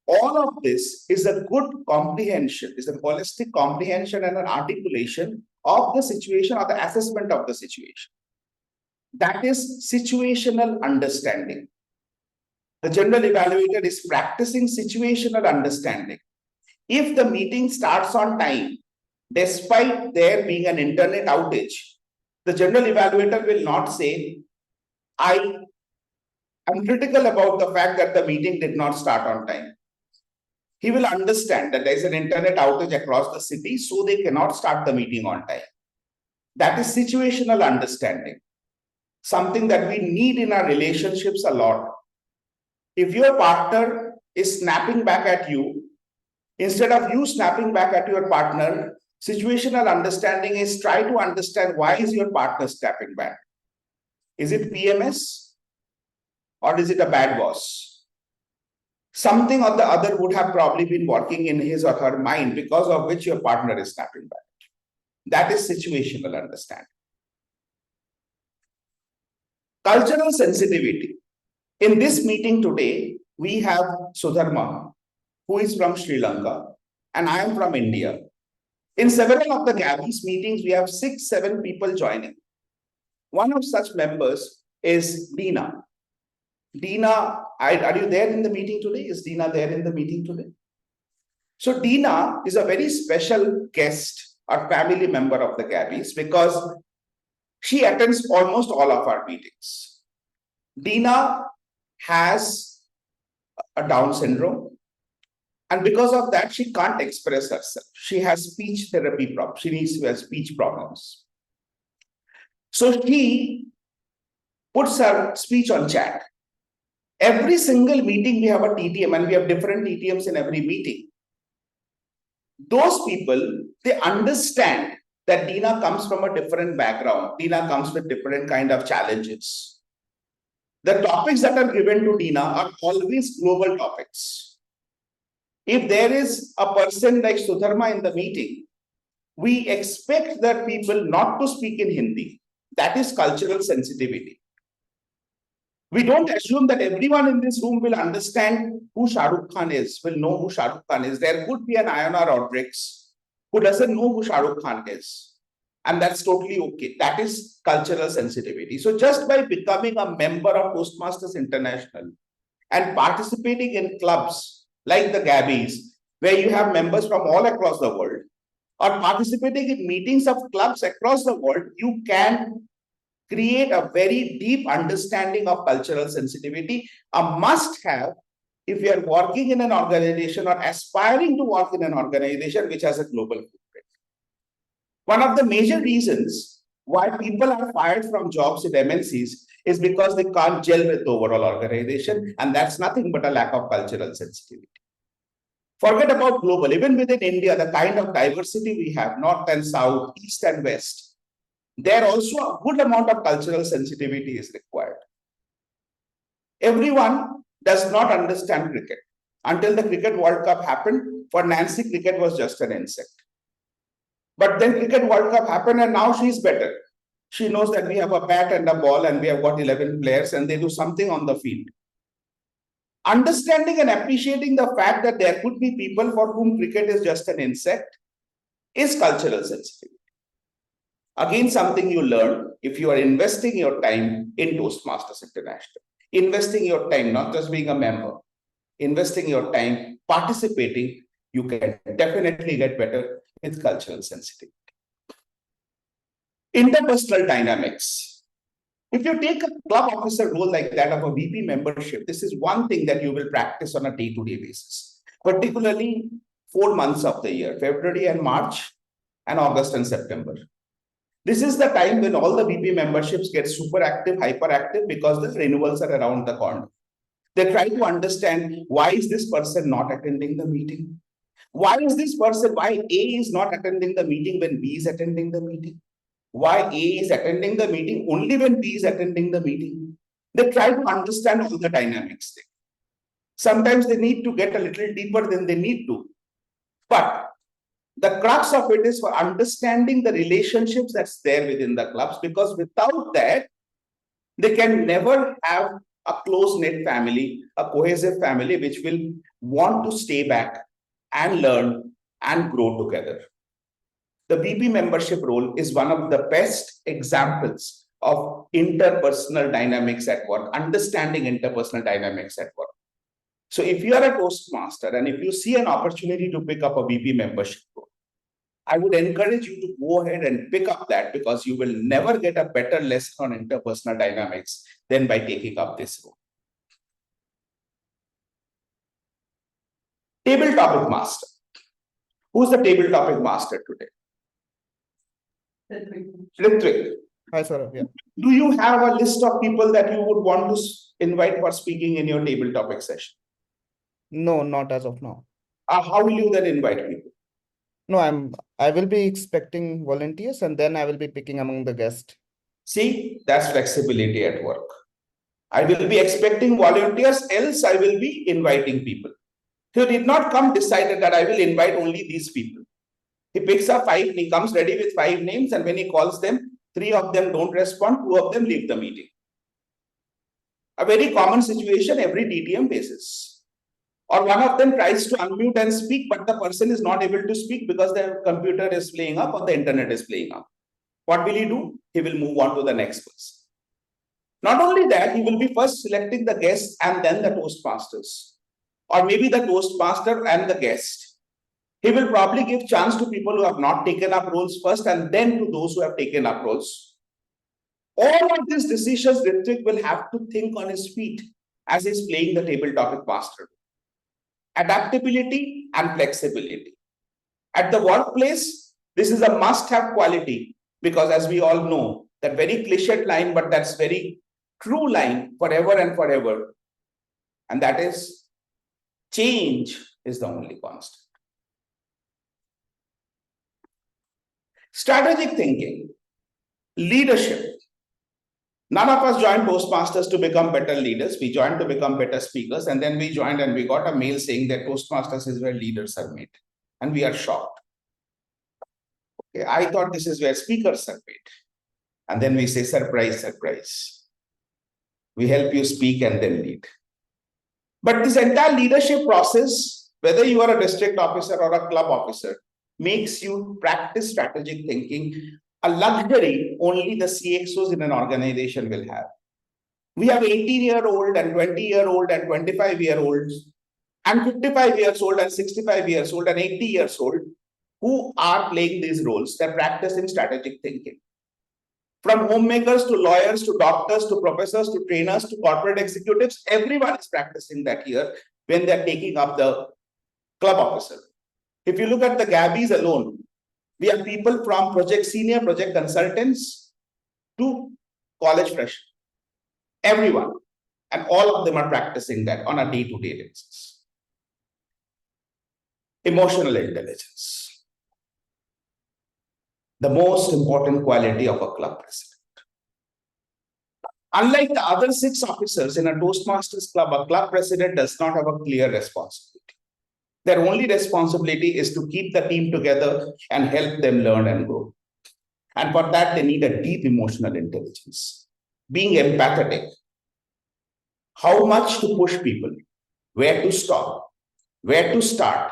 All of this is a good comprehension, is a holistic comprehension and an articulation of the situation or the assessment of the situation. That is situational understanding. The general evaluator is practicing situational understanding. If the meeting starts on time, despite there being an internet outage, the general evaluator will not say, I am critical about the fact that the meeting did not start on time. He will understand that there is an internet outage across the city, so they cannot start the meeting on time. That is situational understanding, something that we need in our relationships a lot. If your partner is snapping back at you, instead of you snapping back at your partner, situational understanding is try to understand why is your partner snapping back. Is it PMS or is it a bad boss? Something or the other would have probably been working in his or her mind because of which your partner is snapping back. That is situational understanding. Cultural sensitivity. In this meeting today, we have Sudharma, who is from Sri Lanka, and I am from India. In several of the Gabbys meetings, we have 6-7 people joining. One of such members is Dina. Dina, are you there in the meeting today? Is Dina there in the meeting today? So Dina is a very special guest or family member of the Gabbys because she attends almost all of our meetings. Dina has a Down syndrome, and because of that, she can't express herself. She has speech therapy problems. She needs to have speech problems. So she puts her speech on chat. Every single meeting, we have a TTM, and we have different TTMs in every meeting. Those people, they understand that Dina comes from a different background. Dina comes with different kind of challenges. The topics that are given to Dina are always global topics. If there is a person like Sudharma in the meeting, we expect that people not to speak in Hindi. That is cultural sensitivity. We don't assume that everyone in this room will understand who Shah Rukh Khan is, will know who Shah Rukh Khan is. There could be an Iona Rodriguez who doesn't know who Shah Rukh Khan is. And that's totally okay. That is cultural sensitivity. So just by becoming a member of Toastmasters International and participating in clubs like the Gabbys, where you have members from all across the world, or participating in meetings of clubs across the world, you can create a very deep understanding of cultural sensitivity, a must-have if you are working in an organization or aspiring to work in an organization which has a global footprint. One of the major reasons why people are fired from jobs in MNCs is because they can't gel with the overall organization, and that's nothing but a lack of cultural sensitivity. Forget about global. Even within India, the kind of diversity we have, north and south, east and west, there also a good amount of cultural sensitivity is required. Everyone does not understand cricket. Until the Cricket World Cup happened, for Nancy, cricket was just an insect. But then Cricket World Cup happened and now she's better. She knows that we have a bat and a ball and we have got 11 players and they do something on the field. Understanding and appreciating the fact that there could be people for whom cricket is just an insect is cultural sensitivity. Again, something you learn if you are investing your time in Toastmasters International. Investing your time, not just being a member, investing your time, participating, you can definitely get better with cultural sensitivity. Interpersonal dynamics. If you take a club officer role like that of a VP membership, this is one thing that you will practice on a day-to-day basis, particularly 4 months of the year, February and March, and August and September. This is the time when all the VP memberships get super active, hyperactive, because the renewals are around the corner. They try to understand why is this person not attending the meeting? Why is this person, why A is not attending the meeting when B is attending the meeting? Why A is attending the meeting only when B is attending the meeting? They try to understand all the dynamics there. Sometimes they need to get a little deeper than they need to. But the crux of it is for understanding the relationships that's there within the clubs, because without that, they can never have a close-knit family, a cohesive family, which will want to stay back and learn and grow together. The VP membership role is one of the best examples of interpersonal dynamics at work, understanding interpersonal dynamics at work. So if you are a Toastmaster and if you see an opportunity to pick up a VP membership role, I would encourage you to go ahead and pick up that, because you will never get a better lesson on interpersonal dynamics than by taking up this role. Table topic master. Who's the table topic master today? RItwik. Hi, Sourav. Yeah. Do you have a list of people that you would want to invite for speaking in your table topic session? No, not as of now. How will you then invite people? No, I will be expecting volunteers and then I will be picking among the guests. See, that's flexibility at work. I will be expecting volunteers, else I will be inviting people. He did not come decided that I will invite only these people. He picks up 5, he comes ready with 5 names, and when he calls them, 3 of them don't respond, 2 of them leave the meeting. A very common situation every TTM faces. Or one of them tries to unmute and speak, but the person is not able to speak because their computer is playing up or the internet is playing up. What will he do? He will move on to the next person. Not only that, he will be first selecting the guest and then the Toastmasters. Or maybe the Toastmaster and the guest. He will probably give chance to people who have not taken up roles first and then to those who have taken up roles. All of these decisions, RItwik will have to think on his feet as he's playing the table topic master. Adaptability and flexibility. At the workplace, this is a must-have quality, because as we all know, that very cliched line, but that's very true line forever and forever. And that is, change is the only constant. Strategic thinking, leadership. None of us joined Toastmasters to become better leaders. We joined to become better speakers. And then we joined and we got a mail saying that Toastmasters is where leaders are made. And we are shocked. Okay, I thought this is where speakers are made. And then we say, surprise, surprise. We help you speak and then lead. But this entire leadership process, whether you are a district officer or a club officer, makes you practice strategic thinking, a luxury only the CXOs in an organization will have. We have 18-year-old and 20-year-old and 25-year-olds and 55 years old and 65 years old and 80 years old who are playing these roles. They're practicing strategic thinking. From homemakers to lawyers to doctors to professors to trainers to corporate executives, everyone is practicing that here when they're taking up the club officer. If you look at the Gabbys alone, we have people from senior project consultants to college freshmen. Everyone. And all of them are practicing that on a day-to-day basis. Emotional intelligence. The most important quality of a club president. Unlike the other 6 officers in a Toastmasters club, a club president does not have a clear responsibility. Their only responsibility is to keep the team together and help them learn and grow. And for that, they need a deep emotional intelligence. Being empathetic. How much to push people, where to stop, where to start,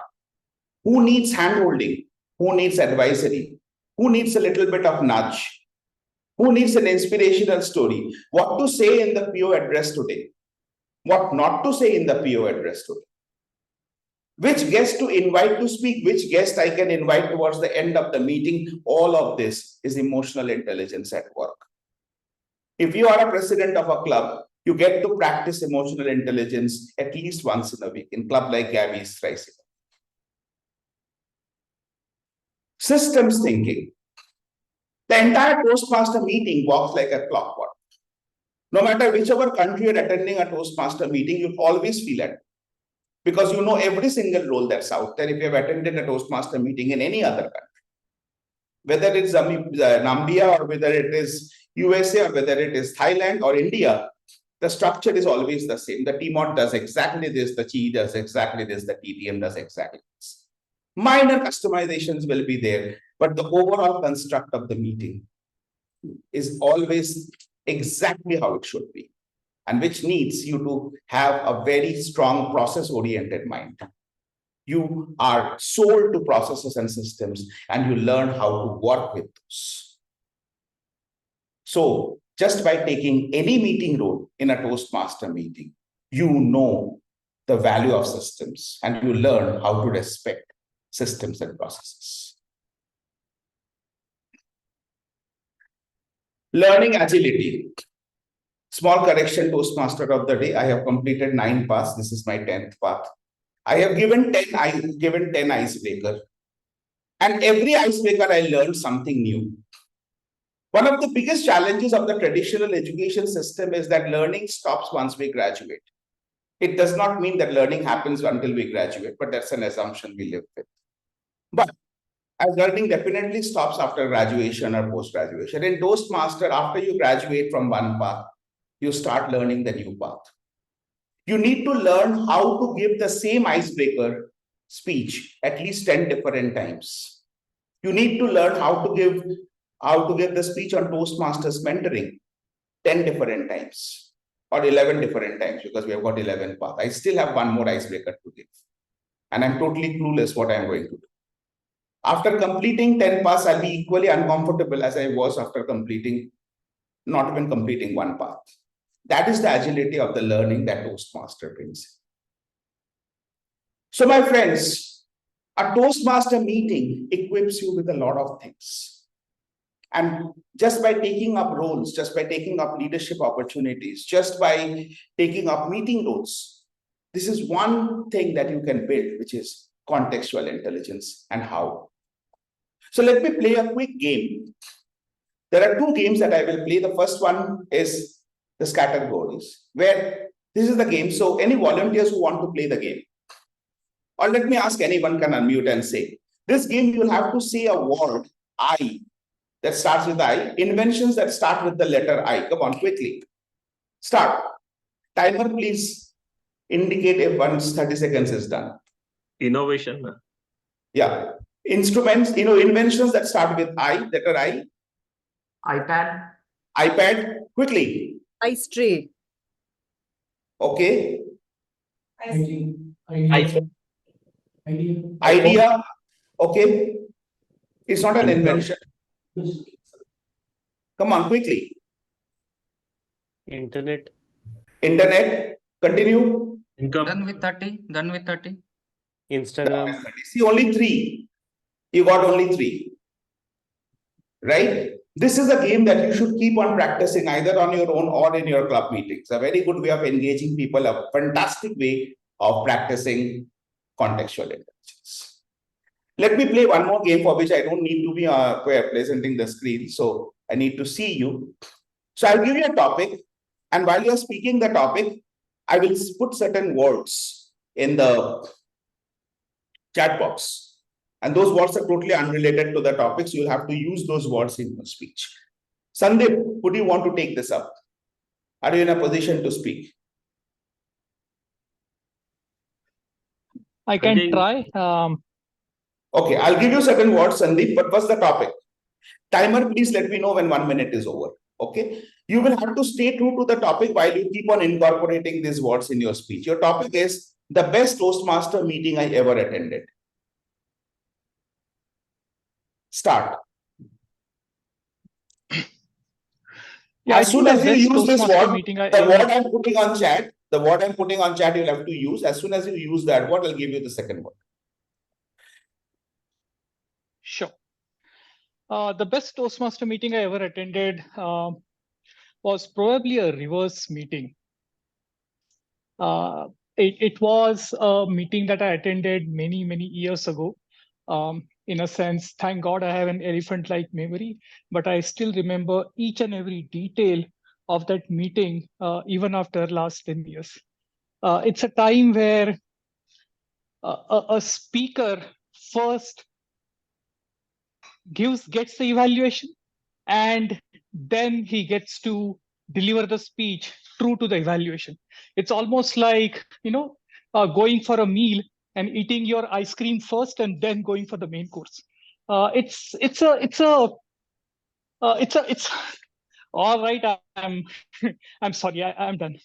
who needs handholding, who needs advisory, who needs a little bit of nudge, who needs an inspirational story, what to say in the PO address today, what not to say in the PO address today. Which guest to invite to speak, which guest I can invite towards the end of the meeting. All of this is emotional intelligence at work. If you are a president of a club, you get to practice emotional intelligence at least once in a week in club like Gabbys thrice a week. Systems thinking. The entire Toastmaster meeting walks like a clockwork. No matter whichever country you're attending a Toastmaster meeting, you'll always feel it. Because you know every single role that's out there if you have attended a Toastmaster meeting in any other country. Whether it's Namibia or whether it is USA or whether it is Thailand or India, the structure is always the same. The TMOD does exactly this, the CHI does exactly this, the TTM does exactly this. Minor customizations will be there, but the overall construct of the meeting is always exactly how it should be. And which needs you to have a very strong process-oriented mind. You are sold to processes and systems, and you learn how to work with those. So, just by taking any meeting role in a Toastmaster meeting, you know the value of systems, and you learn how to respect systems and processes. Learning agility. Small correction, Toastmaster of the day. I have completed 9 paths. This is my 10th path. I have given 10 icebreaker. And every icebreaker I learned something new. One of the biggest challenges of the traditional education system is that learning stops once we graduate. It does not mean that learning happens until we graduate, but that's an assumption we live with. But as learning definitely stops after graduation or post-graduation. In Toastmaster, after you graduate from one path, you start learning the new path. You need to learn how to give the same icebreaker speech at least 10 different times. You need to learn how to give the speech on Toastmasters mentoring 10 different times or 11 different times, because we have got 11 paths. I still have one more icebreaker to give. And I'm totally clueless what I'm going to do. After completing 10 paths, I'll be equally uncomfortable as I was after not even completing one path. That is the agility of the learning that Toastmaster brings. So my friends, a Toastmaster meeting equips you with a lot of things. And just by taking up roles, just by taking up leadership opportunities, just by taking up meeting roles, this is one thing that you can build, which is contextual intelligence. And how? So let me play a quick game. There are 2 games that I will play. The first one is the categories, where this is the game. So any volunteers who want to play the game, or let me ask, anyone can unmute and say, this game you will have to say a word, I, that starts with I, inventions that start with the letter I. Come on, quickly. Start. Timer, please indicate if once 30 seconds is done. Innovation. Yeah. Instruments, inventions that start with I, letter I. iPad, quickly. Ice tray. Okay. Idea. Okay. It's not an invention. Come on, quickly. Internet. Continue. Done with 30. Instagram. See, only 3. You got only 3. Right? This is a game that you should keep on practicing either on your own or in your club meetings. A very good way of engaging people, a fantastic way of practicing contextual intelligence. Let me play one more game for which I don't need to be presenting the screen. So I need to see you. So I'll give you a topic. And while you're speaking the topic, I will put certain words in the chat box. And those words are totally unrelated to the topics. You'll have to use those words in your speech. Sandeep, would you want to take this up? Are you in a position to speak? I can try. Okay, I'll give you certain words, Sandeep, but what's the topic? Timer, please let me know when 1 minute is over. Okay, you will have to stay true to the topic while you keep on incorporating these words in your speech. Your topic is the best Toastmaster meeting I ever attended. Start. Yeah, as soon as you use this word, the word I'm putting on chat, you'll have to use. As soon as you use that word, I'll give you the second word. Sure. The best Toastmaster meeting I ever attended was probably a reverse meeting. It was a meeting that I attended many, many years ago. In a sense, thank God I have an elephant-like memory, but I still remember each and every detail of that meeting, even after last 10 years. It's a time where a speaker first gets the evaluation, and then he gets to deliver the speech true to the evaluation. It's almost like, going for a meal and eating your ice cream first and then going for the main course. It's all right. I'm sorry. I'm done.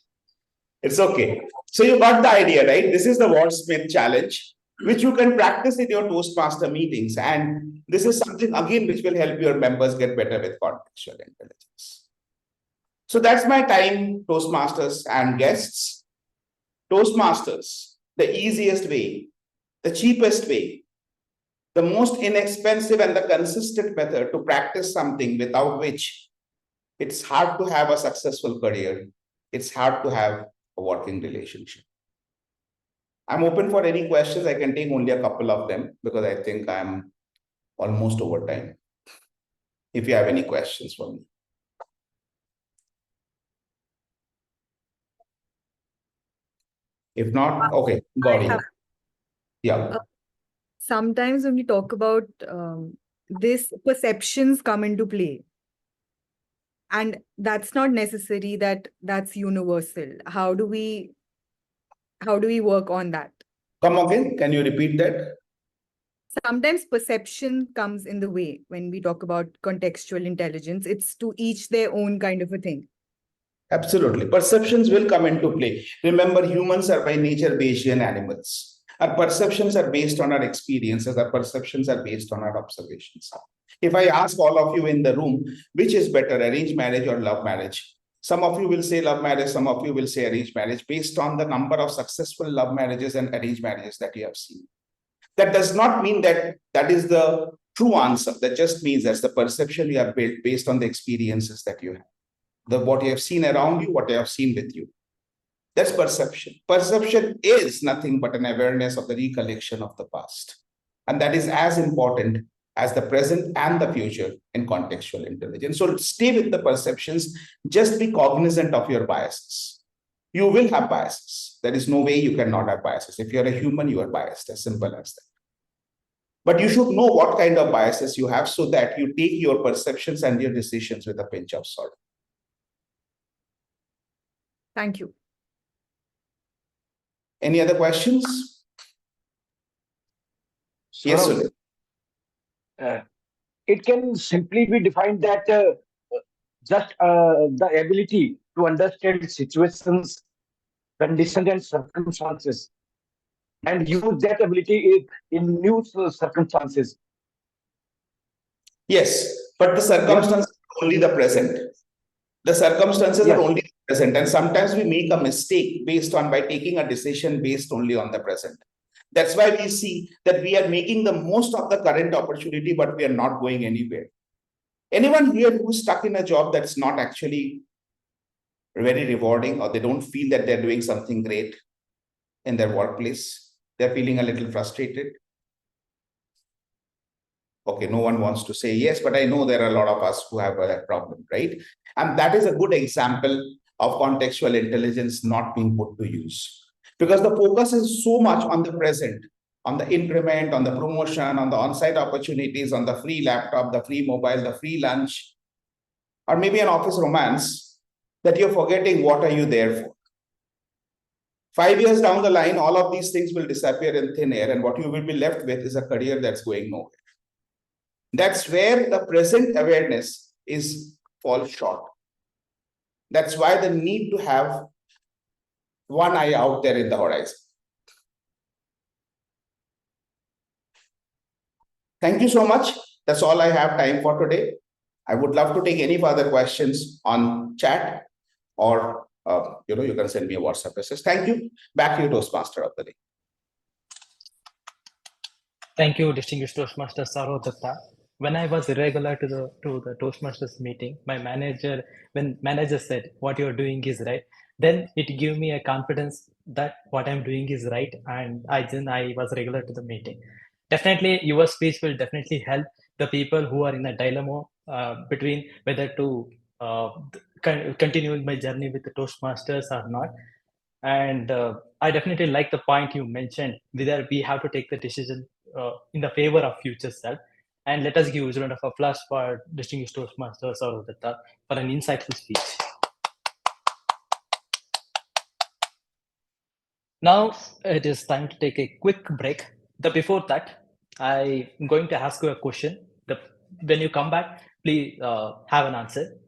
It's okay. So you got the idea, right? This is the wordsmith challenge, which you can practice in your Toastmaster meetings. And this is something, again, which will help your members get better with contextual intelligence. So that's my time, Toastmasters and guests. Toastmasters, the easiest way, the cheapest way, the most inexpensive and the consistent method to practice something without which It's hard to have a successful career. It's hard to have a working relationship. I'm open for any questions. I can take only a couple of them because I think I'm almost over time. If you have any questions for me. If not, okay, Gauri. Yeah. Sometimes when we talk about this, perceptions come into play. And that's not necessary that that's universal. How do we work on that? Come again, can you repeat that? Sometimes perception comes in the way when we talk about contextual intelligence. It's to each their own kind of a thing. Absolutely. Perceptions will come into play. Remember, humans are by nature Bayesian animals. Our perceptions are based on our experiences. Our perceptions are based on our observations. If I ask all of you in the room, which is better, arranged marriage or love marriage? Some of you will say love marriage, some of you will say arranged marriage based on the number of successful love marriages and arranged marriages that you have seen. That does not mean that that is the true answer. That just means that's the perception you have built based on the experiences that you have. What you have seen around you, what you have seen with you. That's perception. Perception is nothing but an awareness of the recollection of the past. And that is as important as the present and the future in contextual intelligence. So stay with the perceptions, just be cognizant of your biases. You will have biases. There is no way you cannot have biases. If you're a human, you are biased, as simple as that. But you should know what kind of biases you have so that you take your perceptions and your decisions with a pinch of salt. Thank you. Any other questions? Yes, Sunil. It can simply be defined that just the ability to understand situations, conditions, and circumstances, and use that ability in new circumstances. Yes, but the circumstances are only the present. The circumstances are only the present, and sometimes we make a mistake based on by taking a decision based only on the present. That's why we see that we are making the most of the current opportunity, but we are not going anywhere. Anyone here who's stuck in a job that's not actually very rewarding, or they don't feel that they're doing something great in their workplace, they're feeling a little frustrated? Okay, no one wants to say yes, but I know there are a lot of us who have a problem, right? And that is a good example of contextual intelligence not being put to use. Because the focus is so much on the present, on the increment, on the promotion, on the on-site opportunities, on the free laptop, the free mobile, the free lunch, or maybe an office romance, that you're forgetting what are you there for. 5 years down the line, all of these things will disappear in thin air, and what you will be left with is a career that's going nowhere. That's where the present awareness falls short. That's why the need to have one eye out there in the horizon. Thank you so much. That's all I have time for today. I would love to take any further questions on chat, or you can send me a WhatsApp message. Thank you. Back to you, Toastmaster of the day. Thank you, distinguished Toastmaster Sourav Dutta. When I was irregular to the Toastmasters meeting, when manager said what you're doing is right, then it gave me a confidence that what I'm doing is right, and I was regular to the meeting. Definitely, your speech will definitely help the people who are in a dilemma between whether to continue my journey with the Toastmasters or not. And I definitely like the point you mentioned, whether we have to take the decision in the favor of future self. And let us give a round of applause for distinguished Toastmaster Sourav Dutta for an insightful speech. Now it is time to take a quick break. Before that, I'm going to ask you a question. When you come back, please have an answer.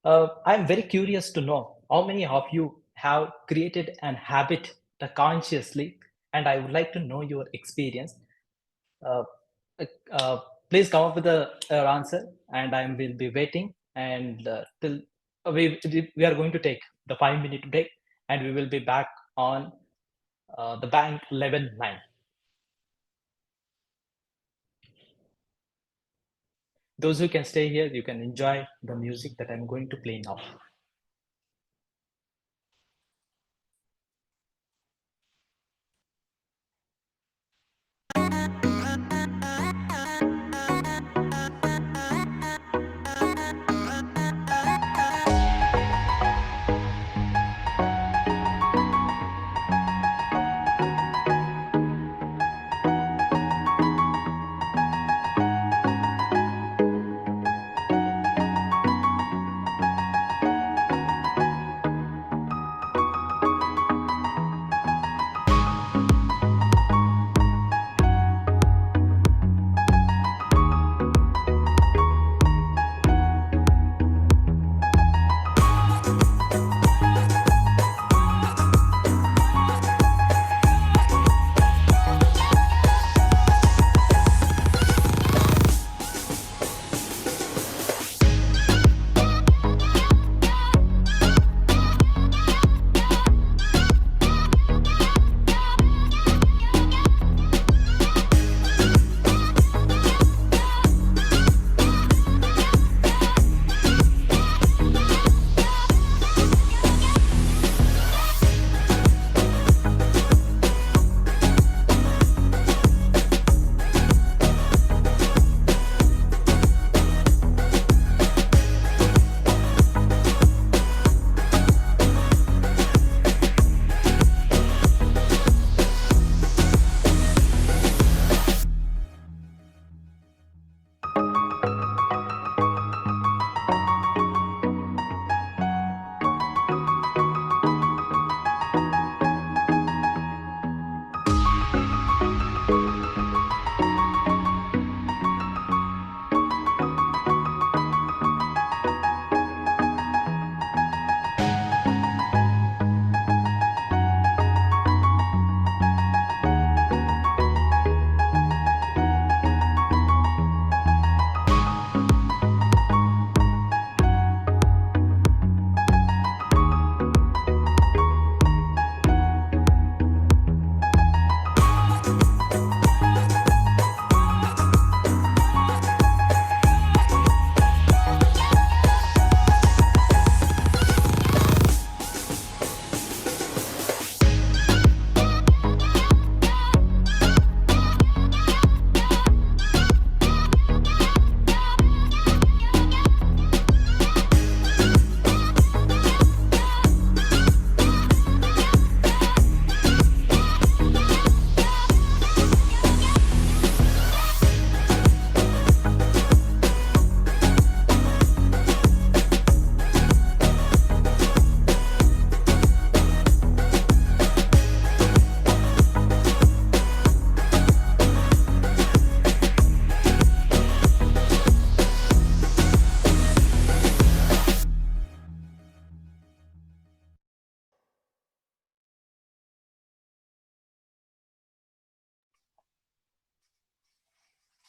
I'm very curious to know how many of you have created an habit consciously, and I would like to know your experience. Please come up with an answer, and I will be waiting. And till we are going to take the 5-minute break, and we will be back on the bank 11:09. Those who can stay here, you can enjoy the music that I'm going to play now.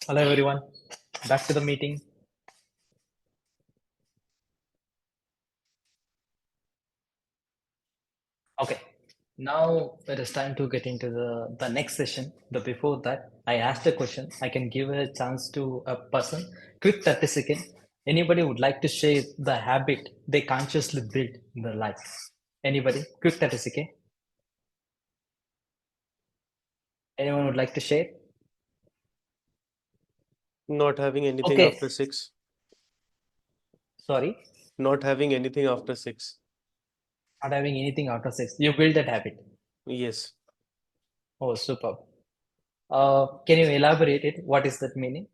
Hello everyone, back to the meeting. Okay, now it is time to get into the next session. But before that, I asked a question. I can give a chance to a person. Quick 30 seconds. Anybody would like to share the habit they consciously built in their life? Anybody? Quick 30 seconds. Anyone would like to share? Not having anything Okay. after 6. Sorry? Not having anything after 6. Not having anything after 6. You build that habit. Yes. Oh, superb. Can you elaborate it? What is that meaning?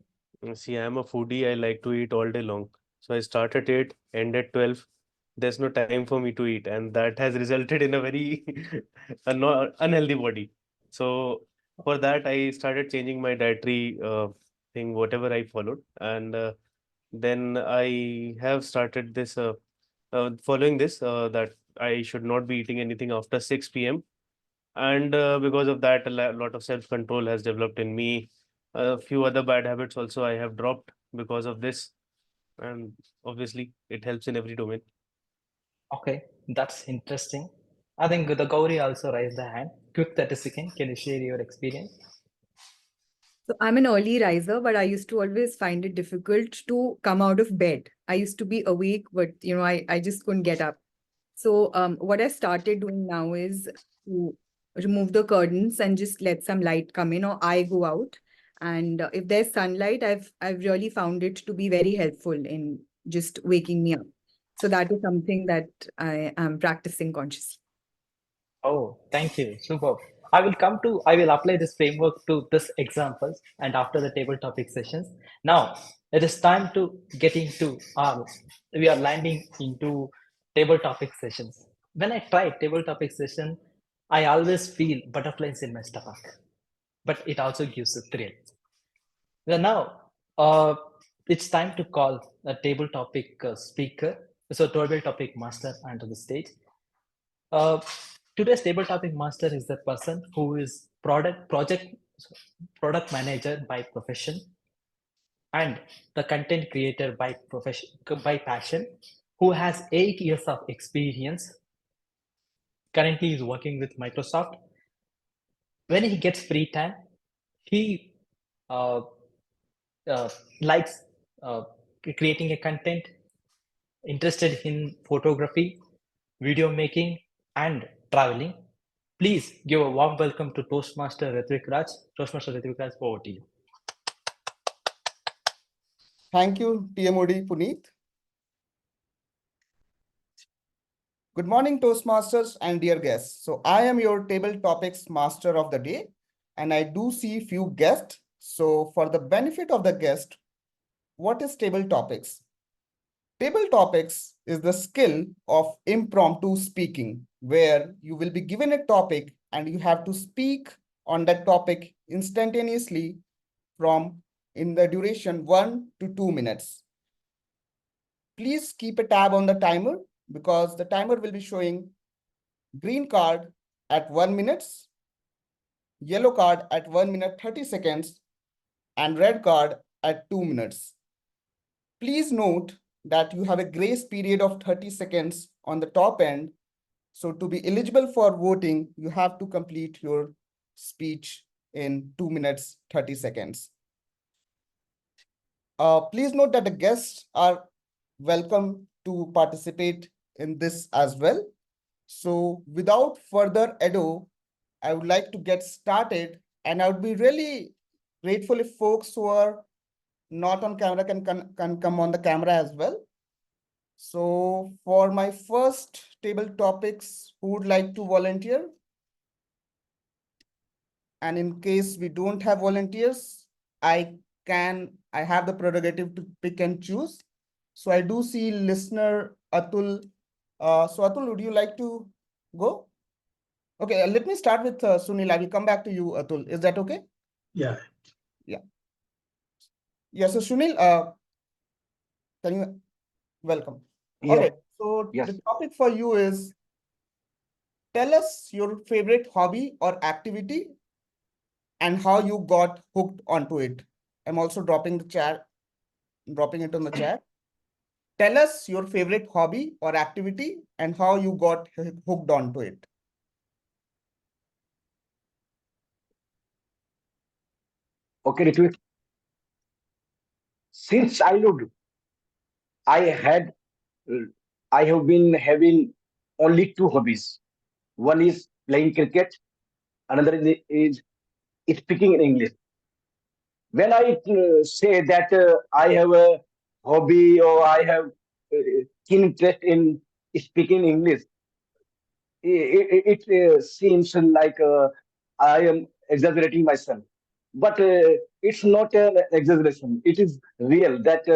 See, I'm a foodie. I like to eat all day long. So I start at 8, end at 12. There's no time for me to eat, and that has resulted in a very unhealthy body. So for that, I started changing my dietary thing, whatever I followed, and then I have started this following this that I should not be eating anything after 6 p.m. And because of that, a lot of self-control has developed in me. A few other bad habits also I have dropped because of this, and obviously it helps in every domain. Okay, that's interesting. I think the Gauri also raised the hand. Quick 30 seconds. Can you share your experience? So I'm an early riser, but I used to always find it difficult to come out of bed. I used to be awake, but I just couldn't get up. So what I started doing now is to remove the curtains and just let some light come in, or I go out. And if there's sunlight, I've really found it to be very helpful in just waking me up. So that is something that I am practicing consciously. Oh, thank you. Super. I will apply this framework to this examples and after the table topic sessions. Now it is time to get into we are landing into table topic sessions. When I try table topic session, I always feel butterflies in my stomach, but it also gives a thrill. Well, now it's time to call a table topic speaker, so table topic master onto the stage. Today's table topic master is the person who is product manager by profession and the content creator by passion, who has 8 years of experience. Currently is working with Microsoft. When he gets free time, he likes creating a content, interested in photography, video making, and traveling. Please give a warm welcome to Toastmaster RItwik Raj. Toastmaster RItwik Raj, over to you. Thank you, TMOD Punith. Good morning, Toastmasters and dear guests. So I am your table topics master of the day, and I do see few guests. So for the benefit of the guest, what is table topics? Table topics is the skill of impromptu speaking, where you will be given a topic and you have to speak on that topic instantaneously in the duration 1 to 2 minutes. Please keep a tab on the timer because the timer will be showing green card at 1 minute, yellow card at 1 minute 30 seconds, and red card at 2 minutes. Please note that you have a grace period of 30 seconds on the top end. So to be eligible for voting, you have to complete your speech in 2 minutes, 30 seconds. Please note that the guests are welcome to participate in this as well. So without further ado, I would like to get started, and I would be really grateful if folks who are not on camera can come on the camera as well. So for my first table topics, who would like to volunteer? And in case we don't have volunteers, I have the prerogative to pick and choose. So I do see listener Atul. So Atul, would you like to go? Okay, let me start with Sunil. I will come back to you, Atul. Is that okay? Yeah. Yeah. Yeah, so Sunil, can you welcome? Yeah. All right, so Yes. the topic for you is, tell us your favorite hobby or activity and how you got hooked onto it. I'm also dropping it on the chat. Tell us your favorite hobby or activity and how you got hooked onto it. Okay, Ritwik. Since childhood, I had, I have been having only two hobbies. One is playing cricket. Another is speaking in English. When I say that I have a hobby or I have keen interest in speaking English, it seems like I am exaggerating myself. But it's not an exaggeration. It is real that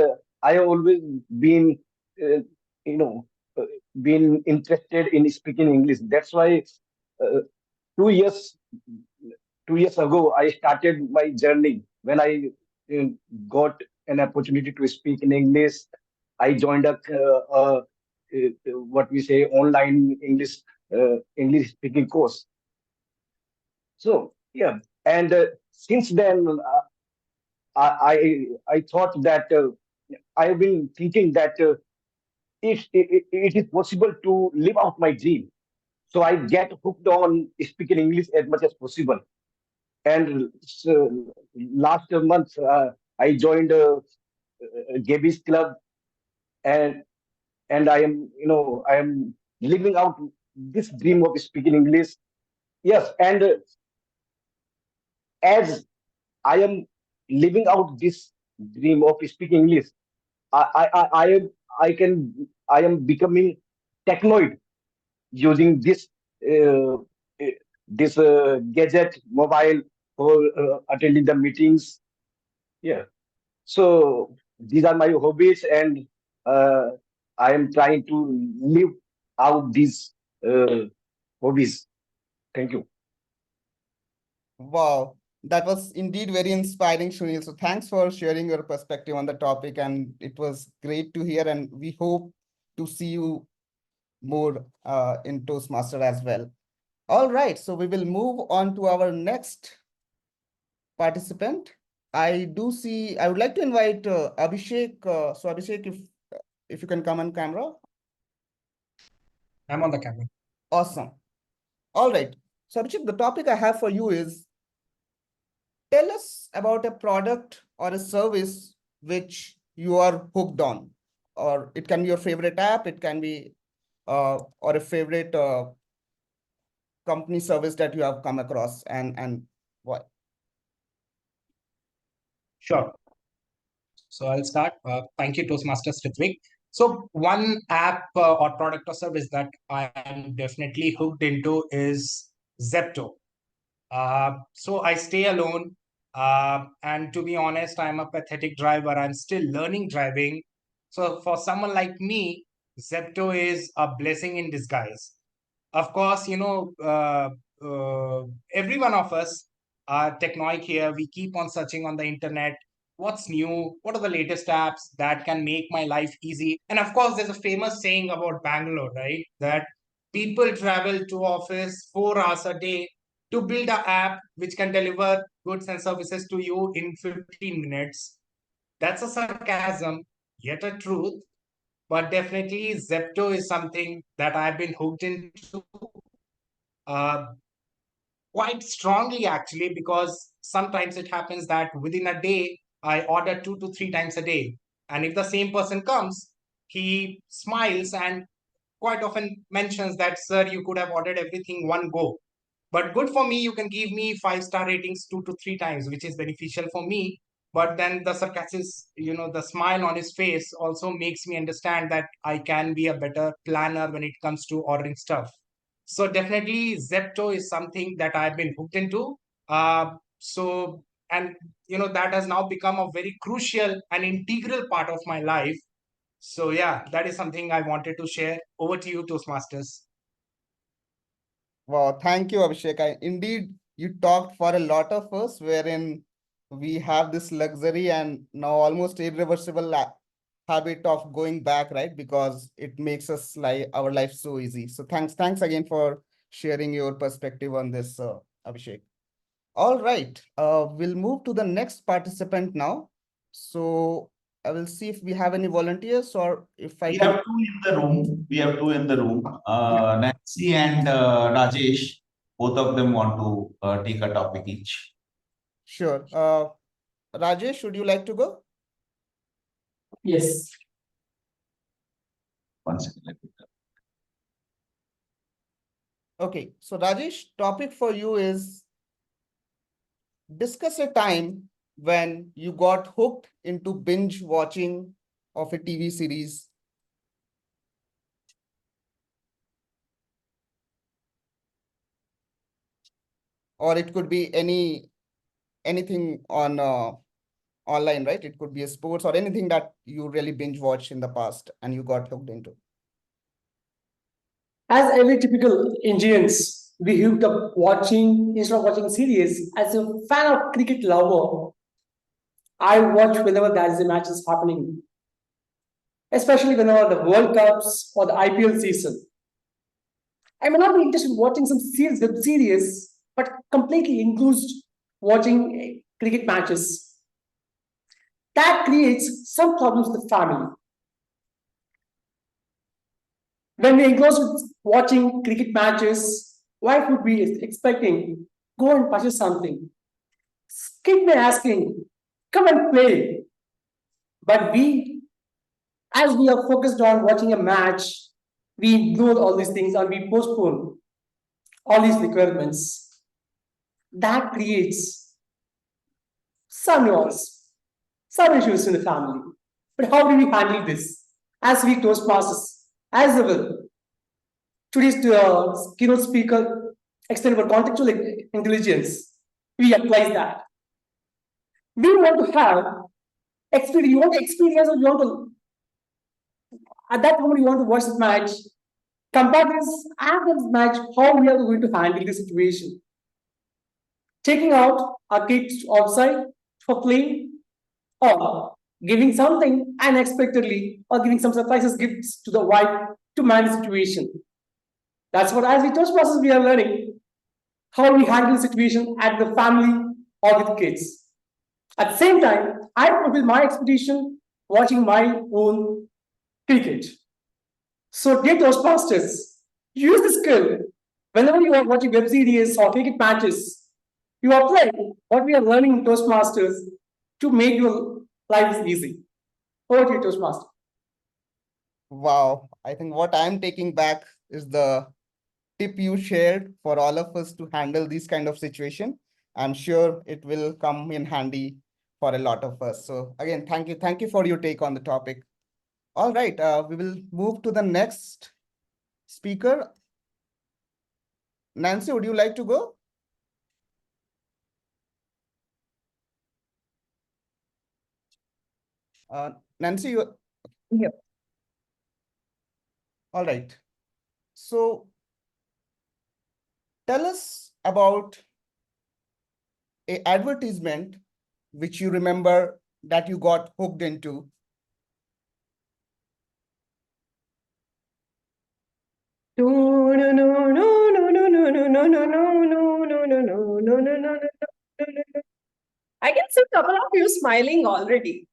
I have always been, uh, you know, uh, been interested in speaking English. That's why uh, 2 years 2 years ago I started my journey. When I uh, got an opportunity to speak in English, I joined what we say online English speaking course. So yeah, and since then I thought that I have been thinking that it is possible to live out my dream. So I get hooked on speaking English as much as possible. And last month, I joined Gabbys club, and I am, I am living out this dream of speaking English. Yes, and as I am living out this dream of speaking English, I can I am becoming technoid using uh, uh, this gadget mobile for attending the meetings. Yeah. So these are my hobbies, and uh, I am trying to live out these hobbies. Thank you. Wow, that was indeed very inspiring, Sunil. So thanks for sharing your perspective on the topic, and it was great to hear. And we hope to see you more in Toastmaster as well. All right, so we will move on to our next participant. I would like to invite Abhishek. So Abhishek, if you can come on camera. I'm on the camera. Awesome. All right. So Abhishek, the topic I have for you is, tell us about a product or a service which you are hooked on, or it can be your favorite app, it can be or a favorite company service that you have come across, and why? Sure. So I'll start. Thank you, Toastmasters RItwik. So one app or product or service that I am definitely hooked into is Zepto. So I stay alone. And to be honest, I'm a pathetic driver. I'm still learning driving. So for someone like me, Zepto is a blessing in disguise. Of course, every one of us are technoic here. We keep on searching on the internet. What's new? What are the latest apps that can make my life easy? And of course, there's a famous saying about Bangalore, right? That people travel to office 4 hours a day to build an app which can deliver goods and services to you in 15 minutes. That's a sarcasm, yet a truth. But definitely, Zepto is something that I've been hooked into uh, quite strongly, actually, because sometimes it happens that within a day, I order 2 to 3 times a day. And if the same person comes, he smiles and quite often mentions that, sir, you could have ordered everything one go. But good for me, you can give me 5-star ratings 2 to 3 times, which is beneficial for me. But then the sarcasm, the smile on his face also makes me understand that I can be a better planner when it comes to ordering stuff. So definitely Zepto is something that I've been hooked into. And that has now become a very crucial and integral part of my life. So yeah, that is something I wanted to share. Over to you, Toastmasters. Wow, thank you, Abhishek. Indeed, you talked for a lot of us, wherein we have this luxury and now almost irreversible habit of going back, right? Because it makes us our life so easy. So thanks again for sharing your perspective on this, Abhishek. All right, we'll move to the next participant now. So I will see if we have any volunteers, or if I We can. have two in the room. We have two in the room. Nancy and Rajesh, both of them want to take a topic each. Sure. Rajesh, would you like to go? Yes. One second. Let me Okay, so Rajesh, topic for you is, discuss a time when you got hooked into binge watching of a TV series. Or it could be anything on online, right? It could be a sports or anything that you really binge watched in the past and you got hooked into. As every typical Indians, we hooked up watching, instead of watching series, as a fan of cricket lover, I watch whenever there is a matches happening, especially whenever the World Cups or the IPL season. I may not be interested in watching some series, web series, but completely engrossed watching cricket matches. That creates some problems with the family. When we engrossed with watching cricket matches, wife would be expecting, go and purchase something. Kid may asking, come and play. But as we are focused on watching a match, we ignore all these things and we postpone all these requirements. That creates some noise, some issues in the family. But how do we handle this? As we Toastmasters, as well. Today's keynote speaker extended about contextual intelligence. We apply that. We want to have experience. You want to experience, or you want to at that moment you want to watch this match. Compare this after this match, how we are going to handle the situation. Taking out our kids outside for playing, or giving something unexpectedly, or giving some surprises gifts to the wife to manage the situation. That's what as we Toastmasters we are learning how we handle the situation at the family or with kids. At the same time, I fulfill my expectation watching my own cricket. So, dear Toastmasters, use the skill whenever you are watching web series or cricket matches. You apply what we are learning in Toastmasters to make your life easy. Over to you, Toastmaster. Wow, I think what I'm taking back is the tip you shared for all of us to handle this kind of situation. I'm sure it will come in handy for a lot of us. So again, thank you for your take on the topic. All right, we will move to the next speaker. Nancy, would you like to go? Nancy, you. Yeah. All right. So tell us about an advertisement which you remember that you got hooked into. No, no, no, no, no, no, no, no, no, no, no, no, no, no, no, no, no, no, no. I can see a couple of you smiling already.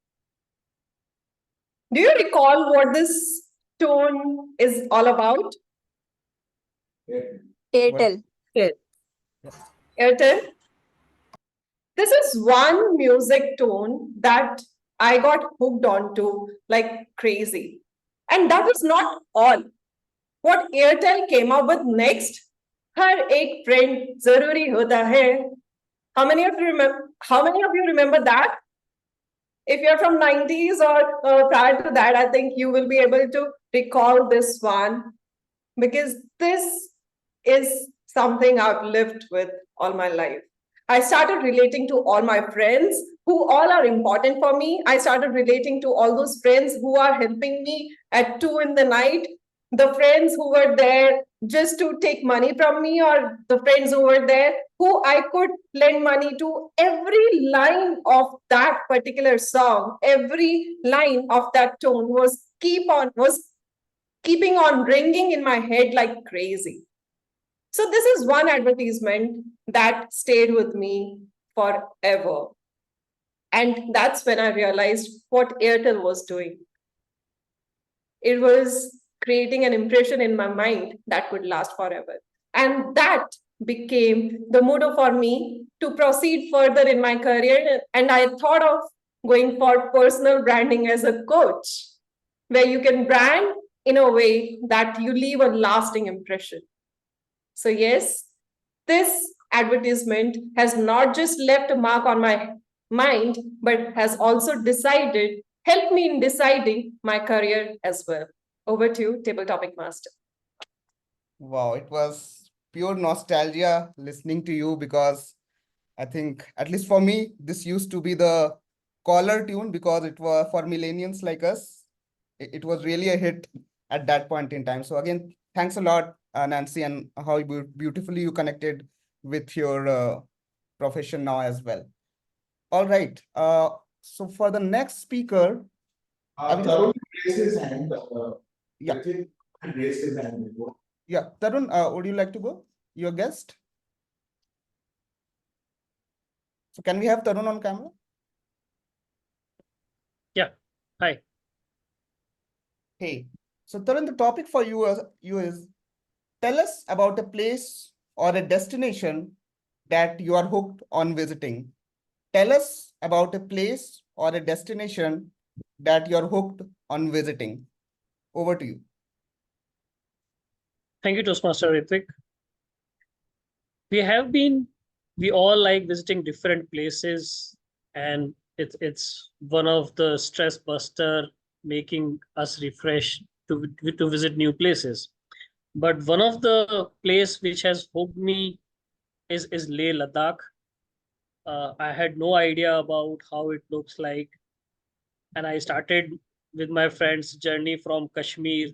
Do you recall what this tone is all about? Airtel. Airtel. This is one music tone that I got hooked onto like crazy. And that was not all. What Airtel came up with next, Har Ek Friend Zaruri Hota Hai. How many of you remember that? If you're from 90s or prior to that, I think you will be able to recall this one, because this is something I've lived with all my life. I started relating to all my friends who all are important for me. I started relating to all those friends who are helping me at 2 in the night, the friends who were there just to take money from me, or the friends who were there who I could lend money to. Every line of that particular song, every line of that tone was keeping on ringing in my head like crazy. So this is one advertisement that stayed with me forever. And that's when I realized what Airtel was doing. It was creating an impression in my mind that could last forever. And that became the motive for me to proceed further in my career. And I thought of going for personal branding as a coach, where you can brand in a way that you leave a lasting impression. So yes, this advertisement has not just left a mark on my mind, but has also helped me in deciding my career as well. Over to you, Table Topic Master. Wow, it was pure nostalgia listening to you, because I think, at least for me, this used to be the caller tune, because it was for millennials like us. It was really a hit at that point in time. So again, thanks a lot, Nancy, and how beautifully you connected with your profession now as well. All right. So for the next speaker, Tarun raised his hand. Yeah. Raised his hand before. Yeah, Tarun, would you like to go? Your guest? So can we have Tarun on camera? Yeah. Hi. Hey. So Tarun, the topic for you is tell us about a place or a destination that you are hooked on visiting. tell us about a place or a destination that you're hooked on visiting. Over to you. Thank you, Toastmaster RItwik. We all like visiting different places, and it's one of the stress buster, making us refresh to visit new places. But one of the place which has hooked me is Leh Ladakh. I had no idea about how it looks like, and I started with my friends journey from Kashmir,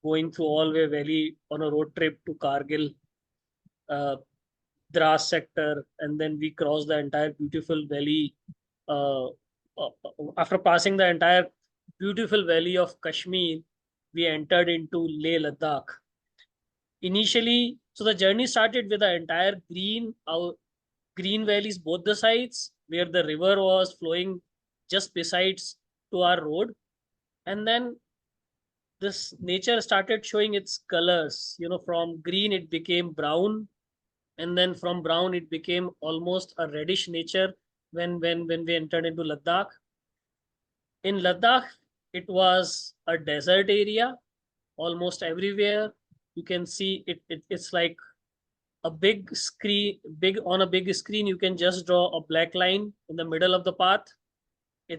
going through Alway Valley on a road trip to Kargil, Dras sector, and then we crossed the entire beautiful valley. After passing the entire beautiful valley of Kashmir, we entered into Leh Ladakh. Initially, so the journey started with the entire green valleys both the sides, where the river was flowing just besides to our road, and then this nature started showing its colors. From green it became brown, and then from brown it became almost a reddish nature when we entered into Ladakh. In Ladakh, it was a desert area almost everywhere. You can see it's like a big screen, on a big screen you can just draw a black line in the middle of the path.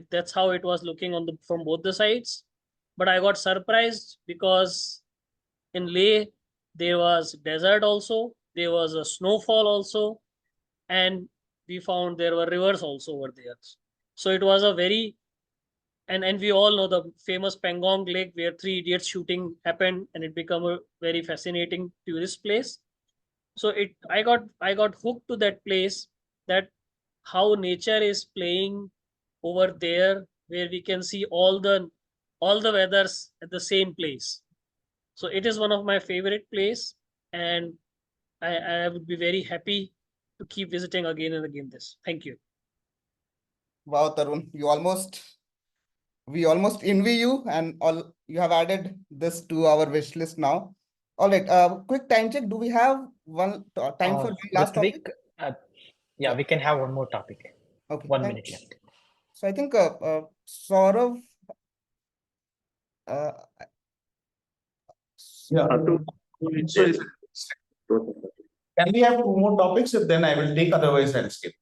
That's how it was looking from both the sides. But I got surprised because in Leh there was desert also, there was a snowfall also, and we found there were rivers also over there. So it was a very, and we all know the famous Pangong Lake where Three Idiots shooting happened, and it became a very fascinating tourist place. So I got hooked to that place, that how nature is playing over there, where we can see all the weathers at the same place. So it is one of my favorite place, and I would be very happy to keep visiting again and again this. Thank you. Wow, Tarun, we almost envy you, and you have added this to our wish list now. All right, quick time check. Do we have time for one last topic? Yeah, we can have one more topic. Okay, 1 minute left. So I think Sourav. Yeah, can we have 2 more topics? If then I will take, otherwise I'll skip.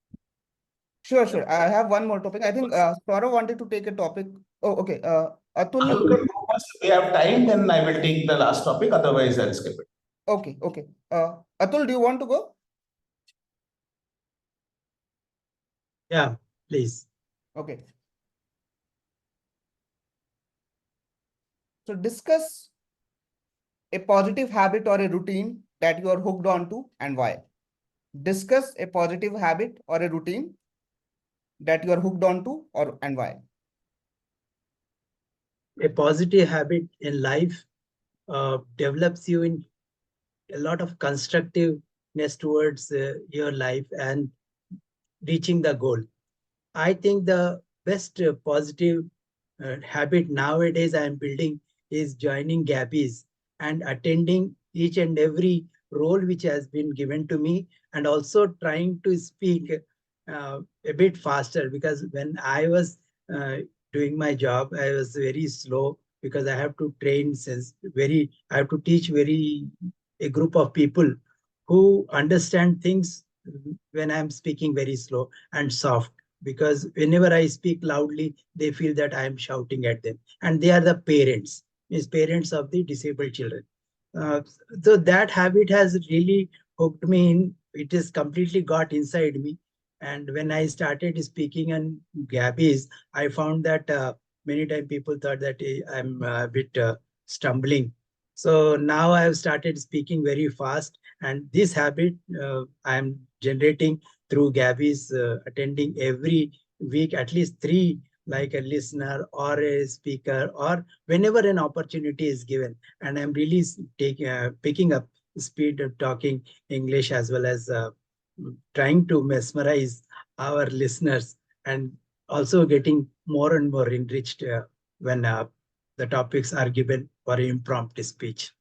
Sure. I have one more topic. I think Sourav wanted to take a topic. Oh, okay. Atul. If we have time, then I will take the last topic. Otherwise, I'll skip it. Okay. Atul, do you want to go? Yeah, please. Okay. So discuss a positive habit or a routine that you are hooked on to and why. Discuss a positive habit or a routine that you are hooked on to and why. A positive habit in life develops you in a lot of constructiveness towards your life and reaching the goal. I think the best positive habit nowadays I am building is joining Gabbys and attending each and every role which has been given to me, and also trying to speak a bit faster, because when I was doing my job, I was very slow because I have to train I have to teach a group of people who understand things when I'm speaking very slow and soft, because whenever I speak loudly, they feel that I am shouting at them, and they are the parents of the disabled children. So that habit has really hooked me in. It is completely got inside me. And when I started speaking on Gabbys, I found that many times people thought that I'm a bit stumbling. So now I have started speaking very fast, and this habit I am generating through Gabbys, attending every week at least 3, like a listener or a speaker, or whenever an opportunity is given. And I'm really picking up speed of talking English, as well as trying to mesmerize our listeners, and also getting more and more enriched when the topics are given for impromptu speech.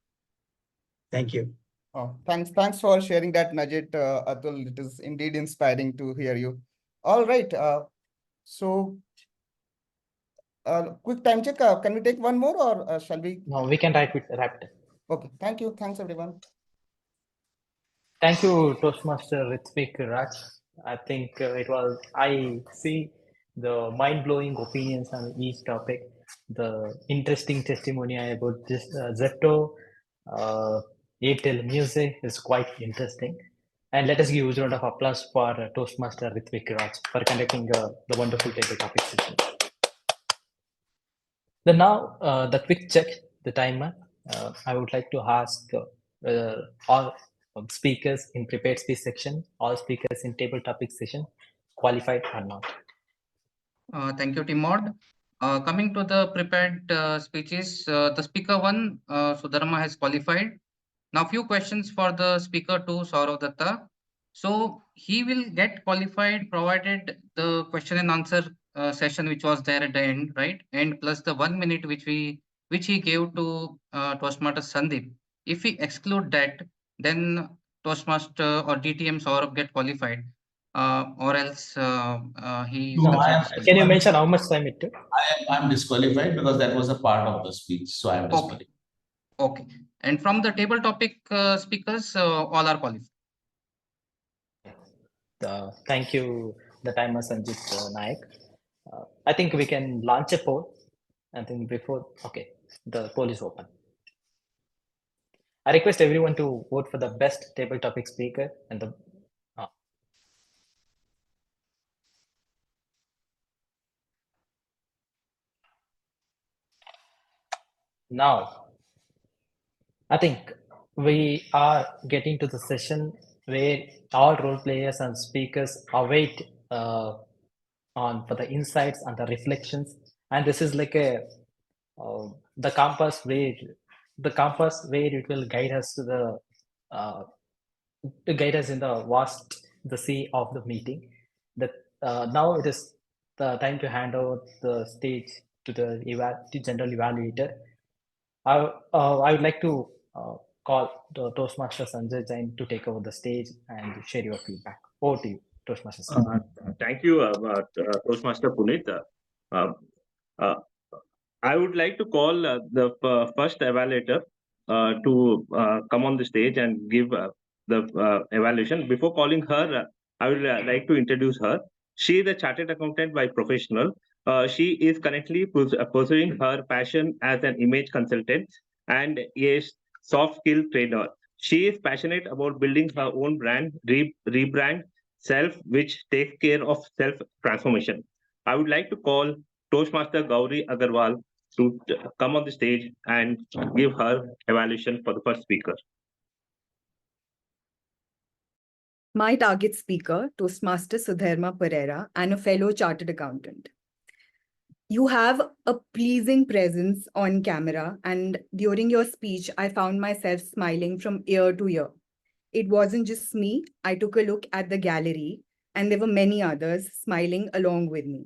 Thank you. Oh, thanks for sharing that, Najit, Atul. It is indeed inspiring to hear you. All right. So, quick time check. Can we take one more, or shall we? No, we can wrap it. Okay. Thank you. Thanks, everyone. Thank you, Toastmaster RItwik Raj. I think I see the mind-blowing opinions on each topic, the interesting testimony about this Zepto, Airtel music is quite interesting. And let us give a round of applause for Toastmaster RItwik Raj for conducting the wonderful table topic session. Then now, the quick check, the timer. I would like to ask all speakers in prepared speech section, all speakers in table topic session, qualified or not. Thank you, TMOD. Coming to the prepared speeches, the speaker one, Sudharma, has qualified. Now, few questions for the speaker two, Sourav Dutta. So he will get qualified provided the question and answer session which was there at the end, right? And plus the 1 minute which he gave to Toastmaster Sandeep. If we exclude that, then Toastmaster or DTM Sourav get qualified. Or else he is No, also Can you mention how much time it took? I'm disqualified because that was a part of the speech, so I'm disqualified. Okay. And from the table topic speakers, all are qualified. Thank you, the timer Sanjay Nayak. I think we can launch a poll. I think before, okay, the poll is open. I request everyone to vote for the best table topic speaker and the now. I think we are getting to the session where all role players and speakers await on for the insights and the reflections, and this is like a the compass where it will guide us to guide us in the sea of the meeting. That now it is the time to hand over the stage to the general evaluator. I would like to call the Toastmaster Sanjay Jain to take over the stage and share your feedback. Over to you, Toastmaster Sanjay. Thank you, Toastmaster Punith. I would like to call the first evaluator to come on the stage and give the evaluation. Before calling her, I would like to introduce her. She is a chartered accountant by professional. She is currently pursuing her passion as an image consultant and a soft skill trainer. She is passionate about building her own brand, rebrand self, which takes care of self transformation. I would like to call Toastmaster Gauri Aggarwal to come on the stage and give her evaluation for the first speaker. My target speaker, Toastmaster Sudharma Perera, and a fellow chartered accountant. You have a pleasing presence on camera, and during your speech, I found myself smiling from ear to ear. It wasn't just me. I took a look at the gallery, and there were many others smiling along with me.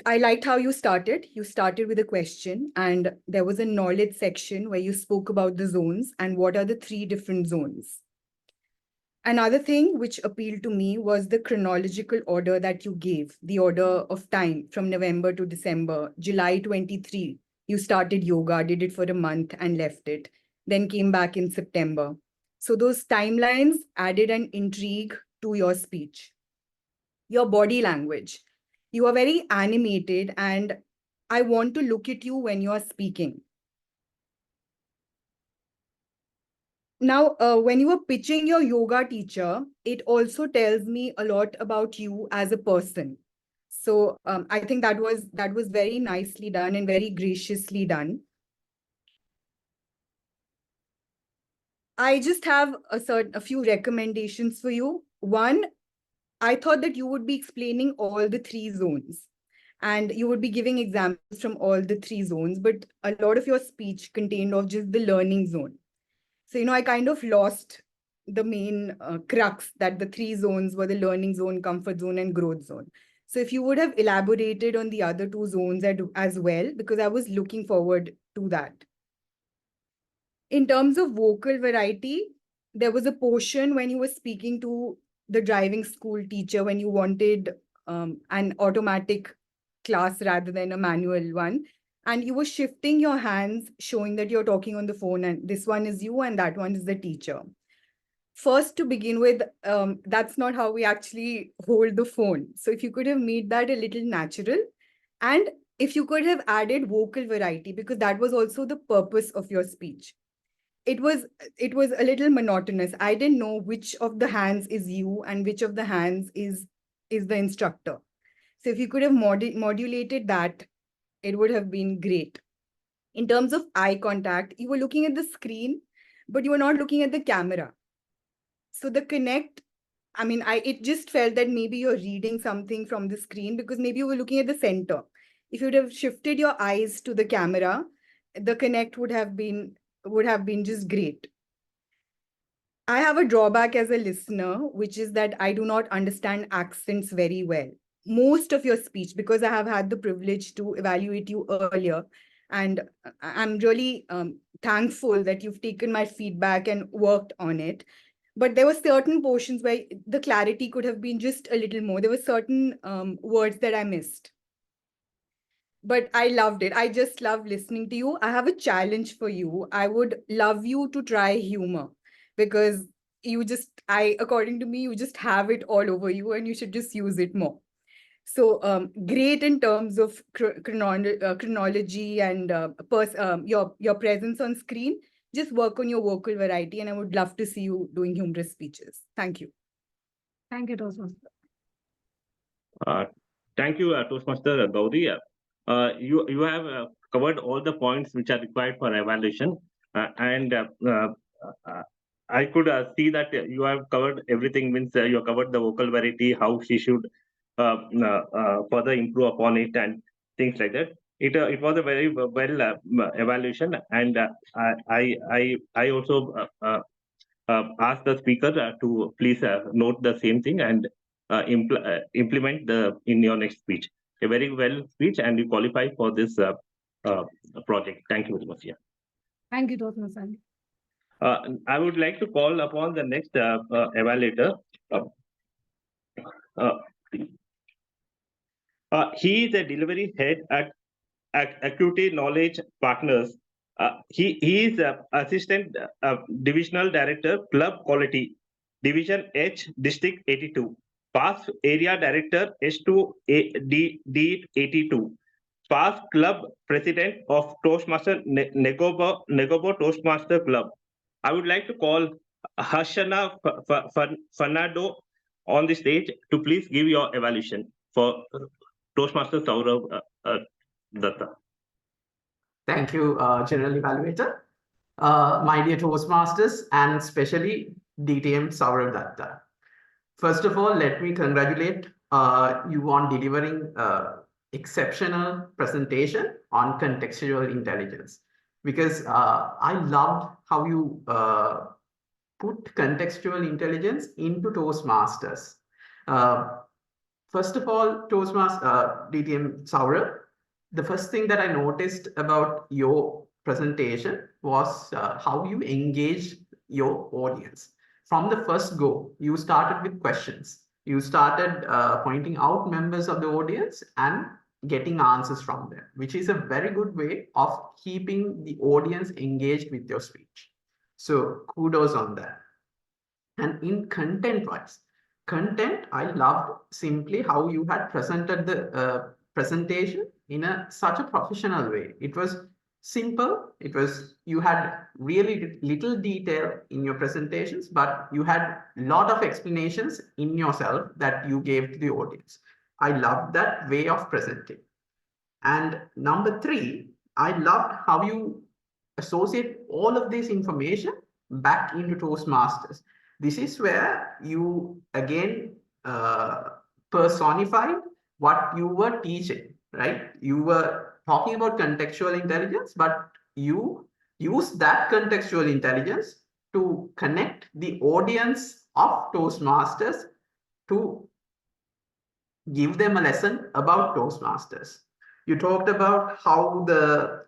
I liked how you started. You started with a question, and there was a knowledge section where you spoke about the zones and what are the 3 different zones. Another thing which appealed to me was the chronological order that you gave, the order of time from November to December. July 23, you started yoga, did it for a month and left it, then came back in September. So those timelines added an intrigue to your speech. Your body language. You are very animated, and I want to look at you when you are speaking. Now, when you are pitching your yoga teacher, it also tells me a lot about you as a person. So I think that was very nicely done and very graciously done. I just have a few recommendations for you. One, I thought that you would be explaining all the 3 zones and you would be giving examples from all the 3 zones, but a lot of your speech contained of just the learning zone. So, I kind of lost the main crux that the 3 zones were the learning zone, comfort zone, and growth zone. So if you would have elaborated on the other 2 zones as well, because I was looking forward to that. In terms of vocal variety, there was a portion when you were speaking to the driving school teacher when you wanted an automatic class rather than a manual one. And you were shifting your hands, showing that you're talking on the phone, and this one is you and that one is the teacher. First, to begin with, that's not how we actually hold the phone. So if you could have made that a little natural, and if you could have added vocal variety, because that was also the purpose of your speech. It was a little monotonous. I didn't know which of the hands is you and which of the hands is the instructor. So if you could have modulated that, it would have been great. In terms of eye contact, you were looking at the screen, but you were not looking at the camera. So the connect, I mean, it just felt that maybe you're reading something from the screen because maybe you were looking at the center. If you would have shifted your eyes to the camera, the connect would have been just great. I have a drawback as a listener, which is that I do not understand accents very well. Most of your speech, because I have had the privilege to evaluate you earlier, and I'm really thankful that you've taken my feedback and worked on it. But there were certain portions where the clarity could have been just a little more. There were certain words that I missed. But I loved it. I just love listening to you. I have a challenge for you. I would love you to try humor, because according to me, you just have it all over you and you should just use it more. So great in terms of chronology and your presence on screen. Just work on your vocal variety, and I would love to see you doing humorous speeches. Thank you. Thank you, Toastmaster. Thank you, Toastmaster Gauri. You have covered all the points which are required for evaluation, and I could see that you have covered everything. Means you have covered the vocal variety, how she should further improve upon it, and things like that. It was a very well evaluation, and I also asked the speaker to please note the same thing and implement in your next speech. A very well speech, and you qualify for this project. Thank you very much. Yeah. Thank you, Toastmaster. I would like to call upon the next evaluator. He is a delivery head at Acuity Knowledge Partners. He is Assistant Divisional Director, Club Quality, Division H, District 82. Past Area Director, S2D82. Past Club President of Toastmaster Negobo Toastmaster Club. I would like to call Harshana Fernando on the stage to please give your evaluation for Toastmaster Sourav Dutta. Thank you, General Evaluator. My dear Toastmasters, and especially DTM Sourav Dutta. First of all, let me congratulate you on delivering exceptional presentation on contextual intelligence, because I loved how you put contextual intelligence into Toastmasters. First of all, Toastmasters DTM Sourav, the first thing that I noticed about your presentation was how you engaged your audience. From the first go, you started with questions. You started pointing out members of the audience and getting answers from them, which is a very good way of keeping the audience engaged with your speech. So kudos on that. And in content-wise, I loved simply how you had presented the presentation in such a professional way. It was simple. You had really little detail in your presentations, but you had a lot of explanations in yourself that you gave to the audience. I loved that way of presenting. And number 3, I loved how you associate all of this information back into Toastmasters. This is where you again personified what you were teaching, right? You were talking about contextual intelligence, but you use that contextual intelligence to connect the audience of Toastmasters to give them a lesson about Toastmasters. You talked about how the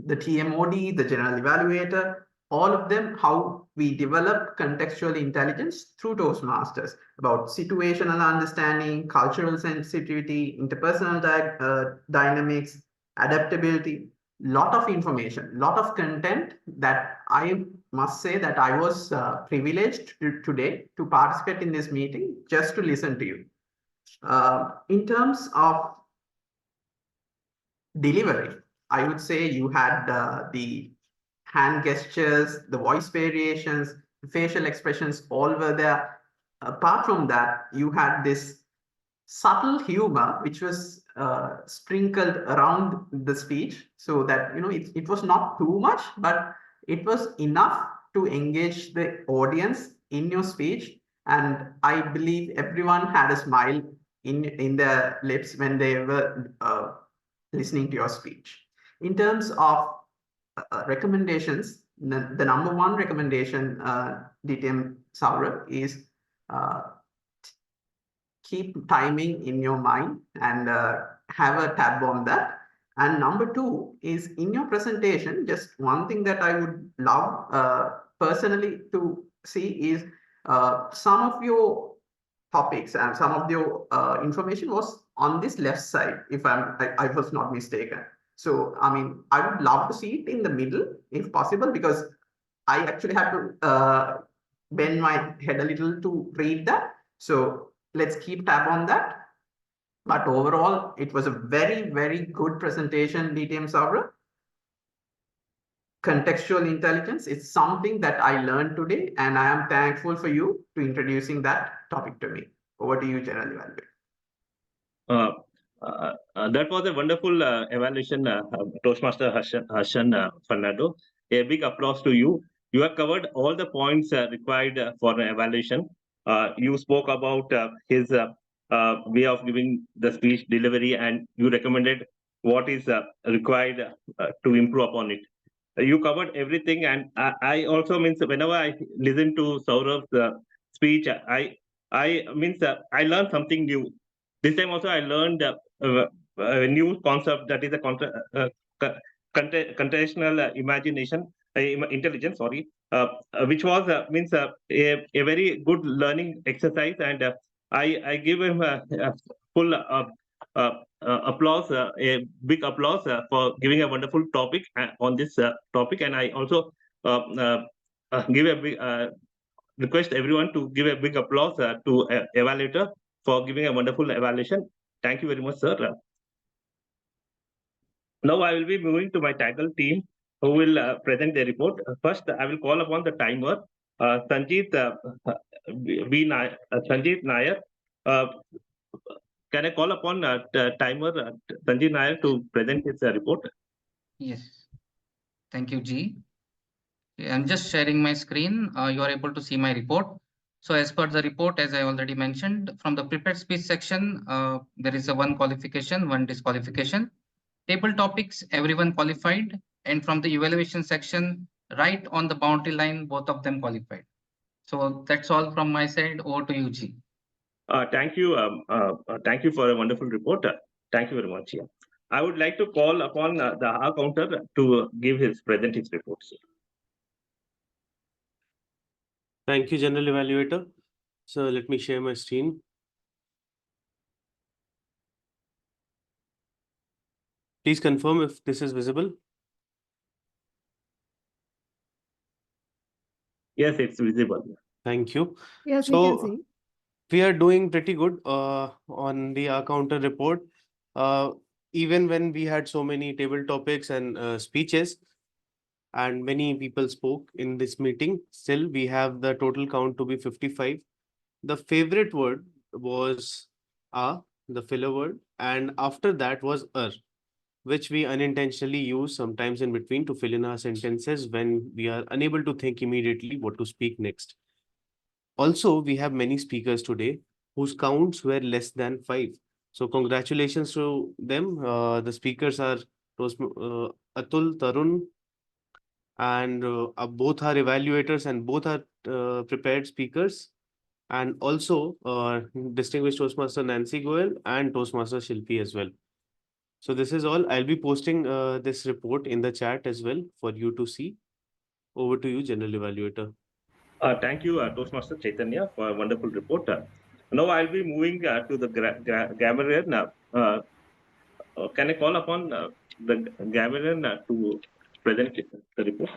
TMOD, the General Evaluator, all of them how we develop contextual intelligence through Toastmasters about situational understanding, cultural sensitivity, interpersonal dynamics, adaptability, lot of information, lot of content that I must say that I was privileged today to participate in this meeting just to listen to you. In terms of delivery, I would say you had the hand gestures, the voice variations, facial expressions, all were there. Apart from that, you had this subtle humor which was sprinkled around the speech, so that it was not too much, but it was enough to engage the audience in your speech. And I believe everyone had a smile in their lips when they were listening to your speech. In terms of recommendations, the number one recommendation, DTM Sourav, is keep timing in your mind and have a tab on that. And number two is in your presentation, just one thing that I would love personally to see is some of your topics and some of your information was on this left side, if I was not mistaken. So, I mean, I would love to see it in the middle if possible, because I actually have to bend my head a little to read that. So let's keep tab on that. But overall, it was a very, very good presentation, DTM Sourav. Contextual intelligence is something that I learned today, and I am thankful for you to introducing that topic to me. Over to you, General Evaluator. That was a wonderful evaluation, Toastmaster Harshana, Fernando. A big applause to you. You have covered all the points required for an evaluation. You spoke about his way of giving the speech delivery, and you recommended what is required to improve upon it. You covered everything, and I also means whenever I listen to Sourav's speech, I I learned something new. This time also I learned a new concept, that is a contextual imagination intelligence. Sorry, which was a very good learning exercise, and I give him a full applause, a big applause for giving a wonderful topic on this topic. And I also give a big request everyone to give a big applause to Evaluator for giving a wonderful evaluation. Thank you very much, sir. Now I will be moving to my TAGL team, who will present the report. First, I will call upon the timer, Sanjeet Sanjeet Nayak. Can I call upon timer Sanjeet Nayak to present his report? Yes. Thank you, G. I'm just sharing my screen. You are able to see my report. So as per the report, as I already mentioned, from the prepared speech section, there is a one qualification, one disqualification. Table topics, everyone qualified. And from the evaluation section, right on the boundary line, both of them qualified. So that's all from my side. Over to you, G. Thank you. Thank you for a wonderful report. Thank you very much. Yeah. I would like to call upon the R counter to present his report. Sir. Thank you, General Evaluator. So let me share my screen. Please confirm if this is visible. Yes, it's visible. Thank you. Yes, so, we can see. We are doing pretty good on the R counter report. Even when we had so many table topics and speeches, and many people spoke in this meeting, still we have the total count to be 55. The favorite word was the filler word, and after that was which we unintentionally use sometimes in between to fill in our sentences when we are unable to think immediately what to speak next. Also, we have many speakers today whose counts were less than 5. So congratulations to them. The speakers are Atul, Tarun, and both are evaluators and both are prepared speakers. And also distinguished Toastmaster Nancy Goel and Toastmaster Shilpy as well. So this is all. I'll be posting this report in the chat as well for you to see. Over to you, General Evaluator. Thank you, Toastmaster Chaitanya, for a wonderful report. Now I'll be moving to the Grammarian. Can I call upon the Grammarian to present the report?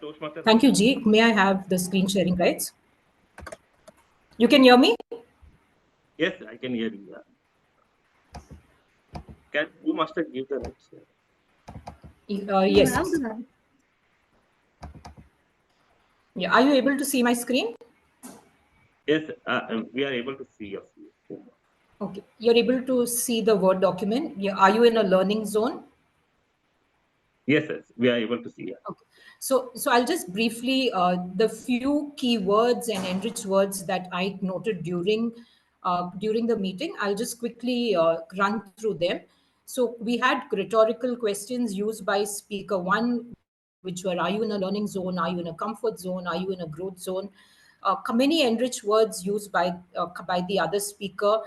Toastmaster. Thank you, G. May I have the screen sharing rights? You can hear me? Yes, I can hear you. Can you must give the rights? Yes. Yeah. Are you able to see my screen? Yes, we are able to see your screen. Okay. You're able to see the Word document. Are you in a learning zone? Yes, we are able to see it. Okay. So I'll just briefly, the few key words and enriched words that I noted during the meeting, I'll just quickly run through them. So we had rhetorical questions used by speaker one, which were, are you in a learning zone? Are you in a comfort zone? Are you in a growth zone? Many enriched words used by the other speaker,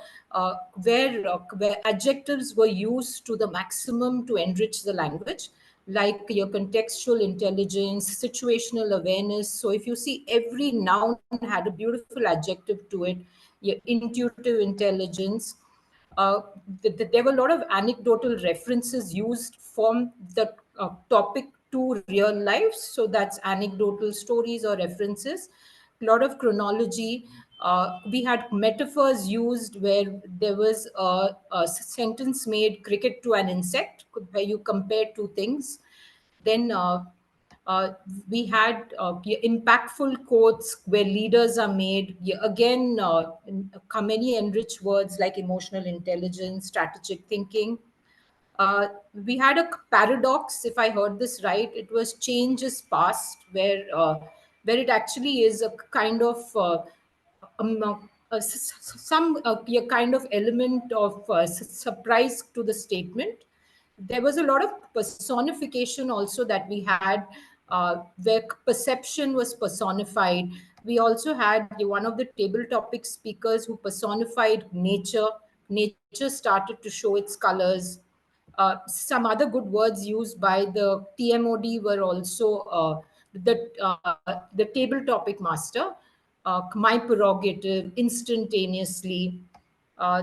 where adjectives were used to the maximum to enrich the language, like your contextual intelligence, situational awareness. So if you see, every noun had a beautiful adjective to it, your intuitive intelligence. There were a lot of anecdotal references used from the topic to real life. So that's anecdotal stories or references. A lot of chronology. We had metaphors used where there was a sentence made, cricket to an insect, where you compare two things. Then we had impactful quotes where leaders are made. Again, many enriched words like emotional intelligence, strategic thinking. We had a paradox, if I heard this right. It was change is past, where it actually is a kind of some kind of element of surprise to the statement. There was a lot of personification also that we had, where perception was personified. We also had one of the table topic speakers who personified nature. Nature started to show its colors. Some other good words used by the TMOD were also the table topic master, my prerogative, instantaneously. Uh,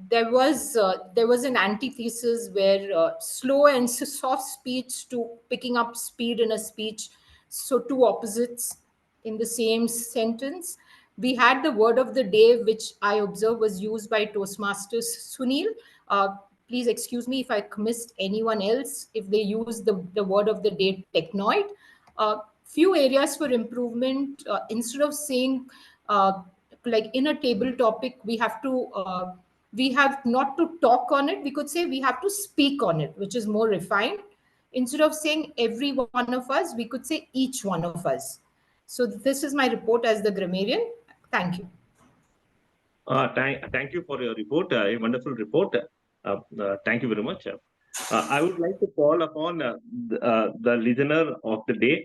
there was an antithesis where slow and soft speech to picking up speed in a speech. So two opposites in the same sentence. We had the word of the day, which I observed was used by Toastmasters Sunil. Please excuse me if I missed anyone else if they use the word of the day, technoid. Few areas for improvement. Instead of saying like in a table topic, we have not to talk on it. We could say we have to speak on it, which is more refined. Instead of saying every one of us, we could say each one of us. So this is my report as the grammarian. Thank you. Thank you for your report, a wonderful report. Thank you very much. I would like to call upon the listener of the day,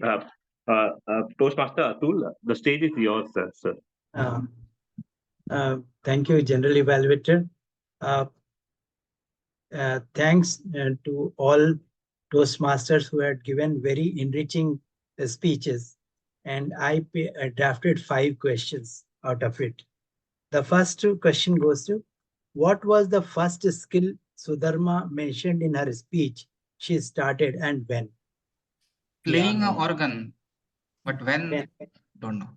Toastmaster Atul. The stage is yours, sir. Thank you, General Evaluator. Thanks to all Toastmasters who had given very enriching speeches. And I drafted 5 questions out of it. The first question goes to, what was the first skill Sudharma mentioned in her speech she started and when? Playing an organ, but when? Don't know.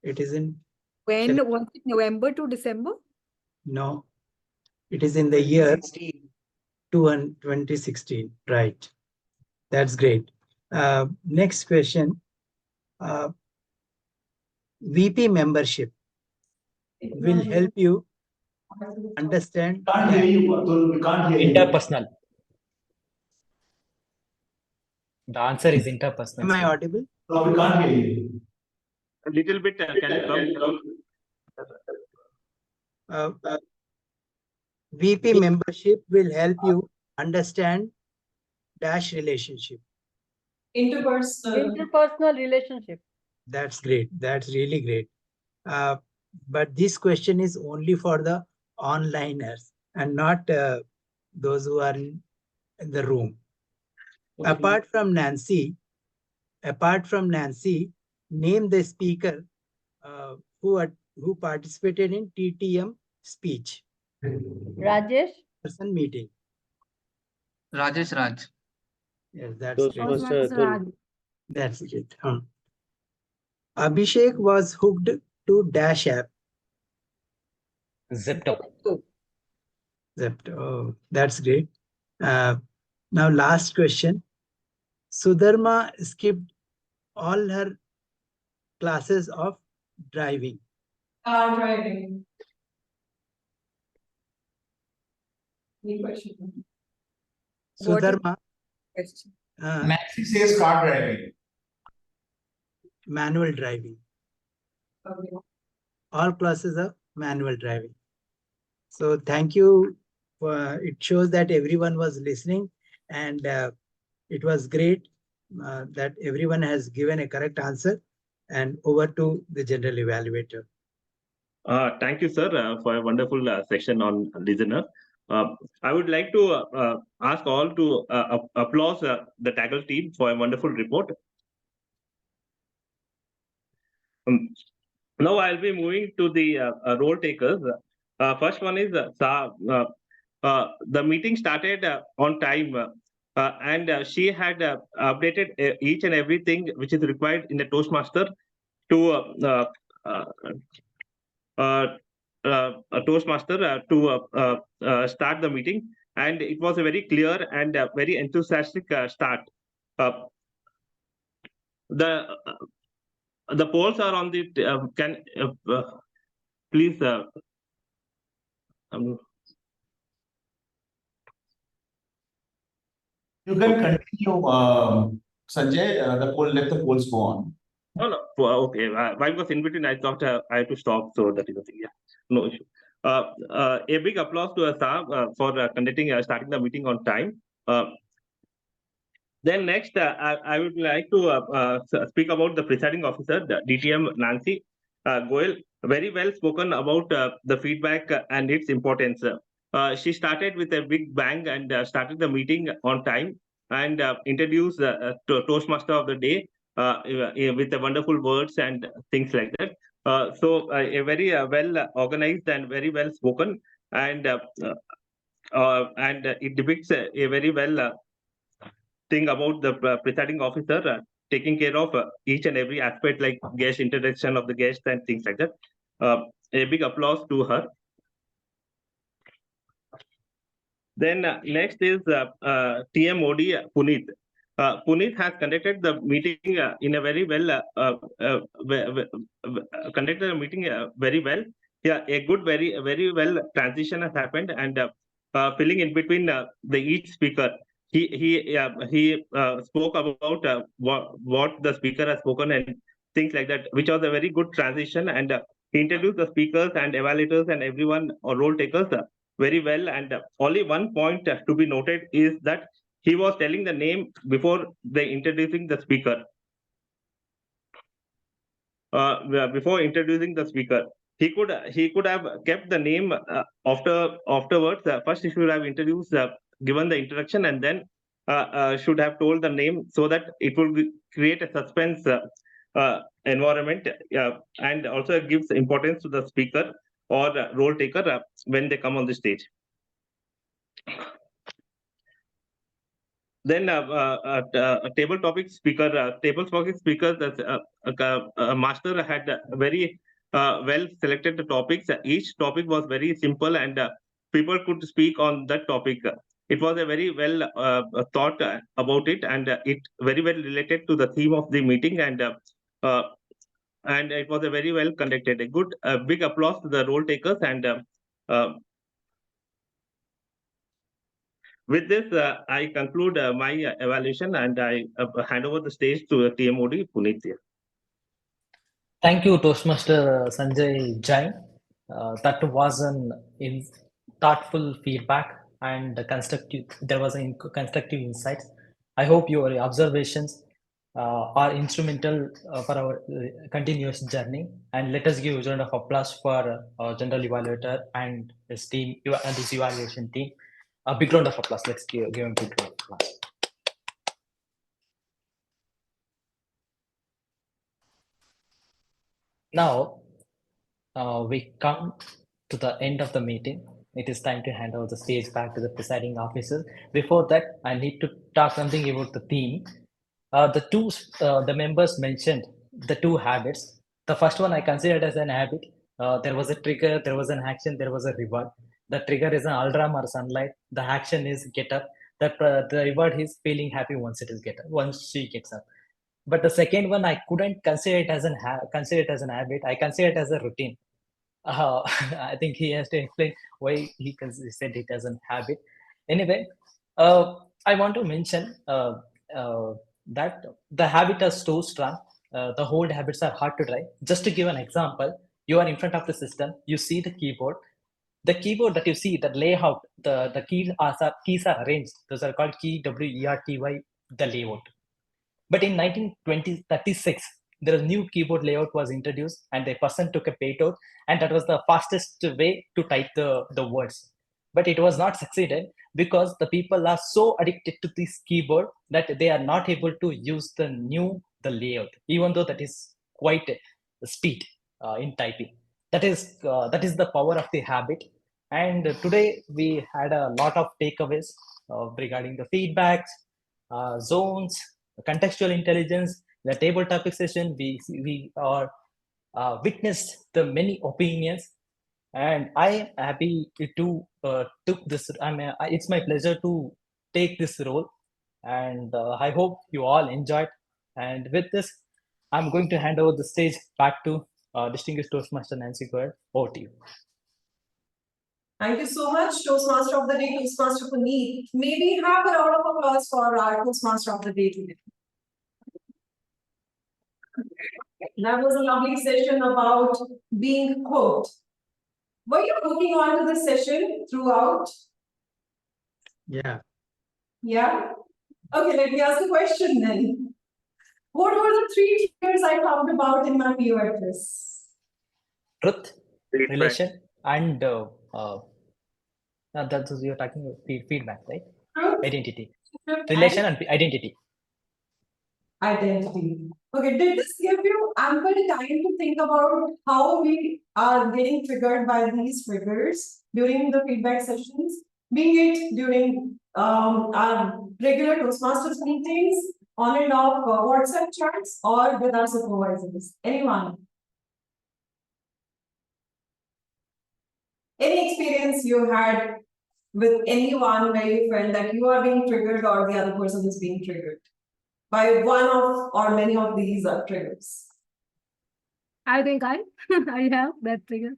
It is in... When was it? November to December? No, it is in the year 2016. Right. That's great. Next question. VP membership will help you understand. Can't hear you, Atul. We can't hear you. Interpersonal. The answer is interpersonal. Am I audible? No, we can't hear you. A little bit. Can you come? VP membership will help you understand dash relationship. Interpersonal relationship. That's great. That's really great. But this question is only for the onliners and not those who are in the room. Okay. Apart from Nancy, name the speaker who participated in TTM speech. Rajesh. Person meeting. Rajesh Raj. Yes, that's Toastmaster Raj. That's it. Abhishek was hooked to Dash app. Zepto. Zepto. Oh, that's great. Now, last question. Sudharma skipped all her classes of driving. Car driving. Any question? Sudharma. Question. Maxi says car driving. Manual driving. Okay. All classes of manual driving. So thank you. It shows that everyone was listening, and it was great that everyone has given a correct answer. And over to the general evaluator. Thank you, sir, for a wonderful session on listener. I would like to ask all to applause the TAGL team for a wonderful report. Now I'll be moving to the role takers. First one is the meeting started on time, and she had updated each and everything which is required in the Toastmaster to a Toastmaster to start the meeting, and it was a very clear and very enthusiastic start. The polls are on the please You can continue, Sanjay. Let the polls go on. No. Okay. While I was in between, I thought I had to stop. So that is the thing. Yeah, no issue. A big applause to Sam for starting the meeting on time. Then next, I would like to speak about the presiding officer, the DTM Nancy Goel. Very well spoken about the feedback and its importance. She started with a big bang and started the meeting on time and introduced the Toastmaster of the day with the wonderful words and things like that. So a very well organized and very well spoken, and it depicts a very well thing about the presiding officer taking care of each and every aspect, like guest introduction of the guest and things like that. A big applause to her. Then next is TMOD Punith. Punith has conducted the meeting in a very well conducted a meeting very well. Yeah, a good, very well transition has happened, and filling in between the each speaker. He spoke about what the speaker has spoken and things like that, which was a very good transition, and he introduced the speakers and evaluators and everyone or role takers very well. And only one point to be noted is that he was telling the name before they introducing the speaker. Before introducing the speaker, he could have kept the name afterwards. First, he should have introduced, given the introduction, and then should have told the name, so that it will create a suspense environment, and also it gives importance to the speaker or role taker when they come on the stage. Then table topic speaker, master had very well selected the topics. Each topic was very simple, and people could speak on that topic. It was a very well thought about it, and it very well related to the theme of the meeting, and it was a very well conducted. A good big applause to the role takers, and with this, I conclude my evaluation, and I hand over the stage to TMOD Punith. Thank you, Toastmaster Sanjay Jain. That was an thoughtful feedback and constructive. There was a constructive insights. I hope your observations are instrumental for our continuous journey. And let us give a round of applause for General Evaluator and his team and his evaluation team. A big round of applause. Let's give him a big round of applause. Now, we come to the end of the meeting. It is time to hand over the stage back to the presiding officer. Before that, I need to talk something about the theme. The members mentioned the two habits. The first one I considered as an habit. There was a trigger, there was an action, there was a reward. The trigger is an alarm or sunlight. The action is get up. The reward is feeling happy once it is get up, once she gets up. But the second one, I couldn't consider it as an habit. I consider it as a routine. I think he has to explain why he said it as a habit. Anyway, I want to mention that the habit is so strong. The old habits are hard to try. Just to give an example, you are in front of the system, you see the keyboard. The keyboard that you see, the layout, the keys are arranged. Those are called key, W-E-R-T-Y, the layout. But in 1936, the new keyboard layout was introduced and a person took a payload, and that was the fastest way to type the words. But it was not succeeded because the people are so addicted to this keyboard that they are not able to use the layout, even though that is quite speed in typing. That is the power of the habit. And today we had a lot of takeaways regarding the feedbacks, zones, contextual intelligence, the table topic session. We are witnessed the many opinions, and I am happy to took this. It's my pleasure to take this role, and I hope you all enjoyed. And with this, I'm going to hand over the stage back to distinguished Toastmaster Nancy Goel. Over to you. Thank you so much, Toastmaster of the Day, Toastmaster Punith. May we have a round of applause for our Toastmaster of the Day today. That was a lovely session about being hooked. Were you hooking on to the session throughout? Yeah. Yeah? Okay, let me ask the question then. What were the 3 triggers I talked about in my PO address? Truth, relation, and that's you're talking about feedback, right? Truth, identity, relation, and identity. Identity. Okay, did this give you ample time to think about how we are getting triggered by these triggers during the feedback sessions, be it during our regular Toastmasters meetings, on and off WhatsApp chats, or with our supervisors? Anyone? Any experience you had with anyone where you felt that you are being triggered or the other person is being triggered by one of or many of these triggers? I think I have that trigger.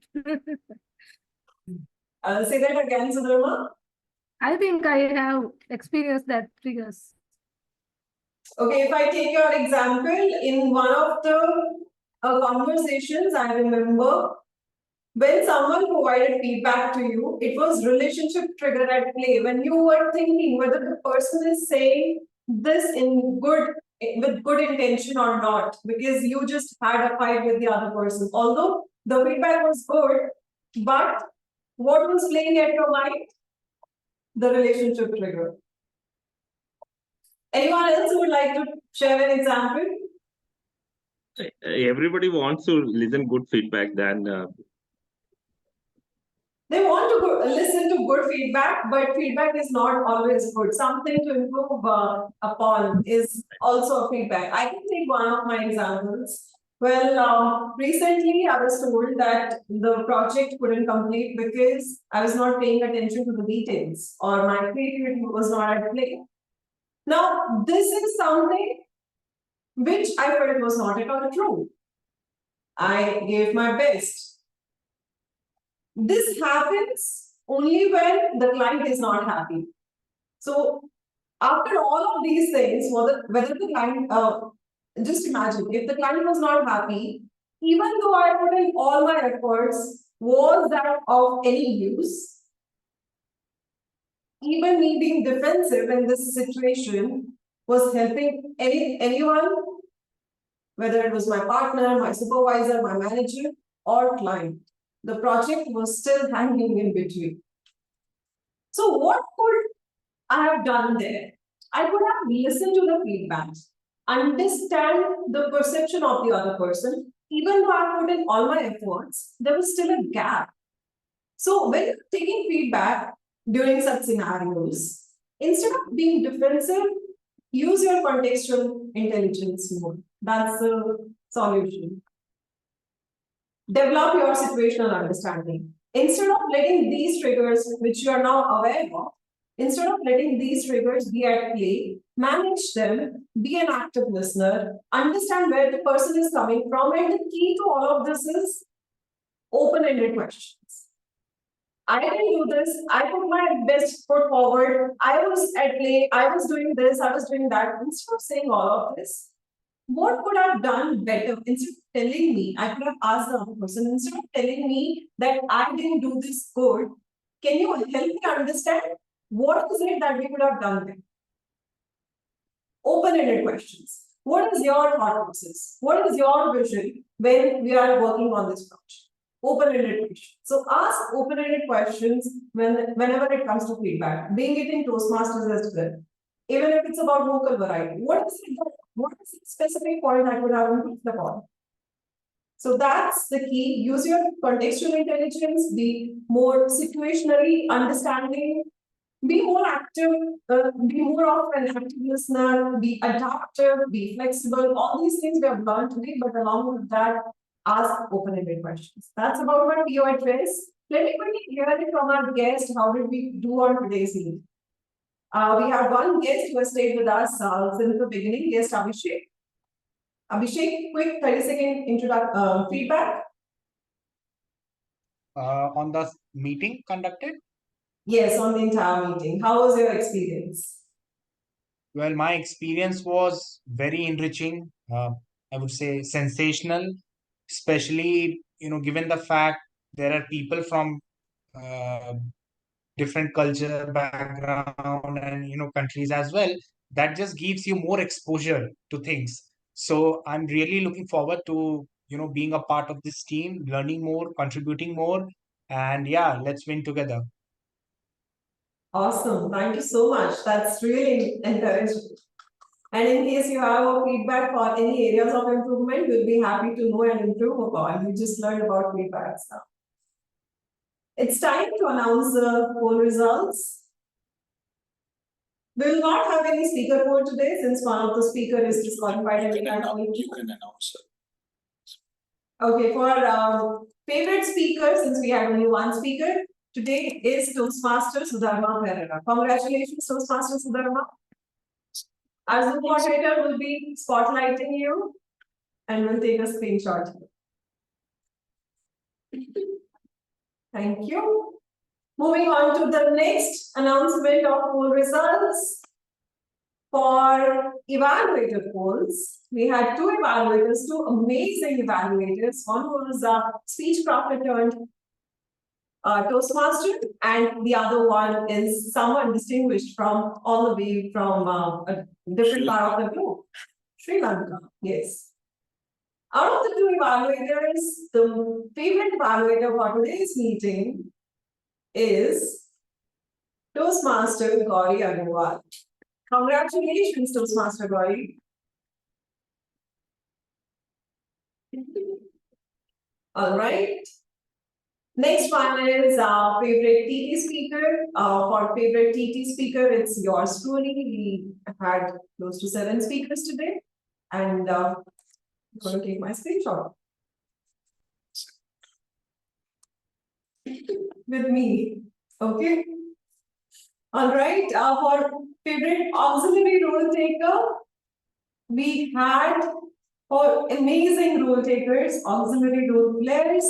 Say that again, Sudharma. I think I have experienced that triggers. Okay, if I take your example, in one of the conversations, I remember when someone provided feedback to you, it was relationship trigger at play. When you were thinking whether the person is saying this with good intention or not, because you just had a fight with the other person. Although the feedback was good, but what was playing at your mind? The relationship trigger. Anyone else who would like to share an example? Everybody wants to listen good feedback. Then they want to listen to good feedback, but feedback is not always good. Something to improve upon is also feedback. I can take one of my examples. Well, recently I was told that the project couldn't complete because I was not paying attention to the details or my creativity was not at play. Now, this is something which I felt was not at all true. I gave my best. This happens only when the client is not happy. So, after all of these things, whether the client, just imagine, if the client was not happy, even though I put in all my efforts, was that of any use? Even me being defensive in this situation was helping anyone, whether it was my partner, my supervisor, my manager, or client. The project was still hanging in between. So what could I have done there? I could have listened to the feedback, understand the perception of the other person. Even though I put in all my efforts, there was still a gap. So when you're taking feedback during such scenarios, instead of being defensive, use your contextual intelligence more. That's the solution. Develop your situational understanding. Instead of letting these triggers, which you are now aware of, instead of letting these triggers be at play, manage them, be an active listener, understand where the person is coming from, and the key to all of this is open-ended questions. I didn't do this, I put my best foot forward, I was at play, I was doing this, I was doing that. Instead of saying all of this, what could I have done better? Instead of telling me, I could have asked the other person, instead of telling me that I didn't do this good, can you help me understand what is it that we could have done there? Open-ended questions. What is your thought process? What is your vision when we are working on this project? Open-ended questions. So ask open-ended questions whenever it comes to feedback, being it in Toastmasters as well. Even if it's about vocal variety, what is the specific point I would have improved upon? So that's the key. Use your contextual intelligence, be more situationally understanding, be more active, be more of an active listener, be adaptive, be flexible. All these things we have learned today, but along with that, ask open-ended questions. That's about my PO address. Let me quickly hear it from our guest. How did we do on today's meeting? We have one guest who has stayed with us since the beginning, guest Abhishek. Abhishek, quick 30-second feedback. On the meeting conducted? Yes, on the entire meeting. How was your experience? Well, my experience was very enriching. I would say sensational, especially, given the fact there are people from different culture background and countries as well, that just gives you more exposure to things. So I'm really looking forward to being a part of this team, learning more, contributing more, and yeah, let's win together. Awesome. Thank you so much. That's really encouraging. And in case you have a feedback for any areas of improvement, we'll be happy to know and improve upon. We just learned about feedbacks now. It's time to announce the poll results. We will not have any speaker poll today since one of the speaker is disqualified. You can announce it. Okay, for favorite speaker, since we have only one speaker, today is Toastmaster Sudharma Perera. Congratulations, Toastmaster Sudharma. Our Zoom moderator will be spotlighting you and will take a screenshot. Thank you. Moving on to the next announcement of poll results. For evaluator polls, we had two evaluators, two amazing evaluaters. One was a speech prophet turned Toastmaster, and the other one is someone distinguished from all the way from a different part of the globe, Sri Lanka. Yes. Out of the two evaluators, the favorite evaluator for today's meeting is Toastmaster Gauri Aggarwal. Congratulations, Toastmaster Gauri. All right. Next one is our favorite TT speaker. For favorite TT speaker, it's yours truly. We had close to 7 speakers today, and I'm going to take my screenshot with me. Okay. All right. For favorite auxiliary role taker, we had 4 amazing role takers, auxiliary role players,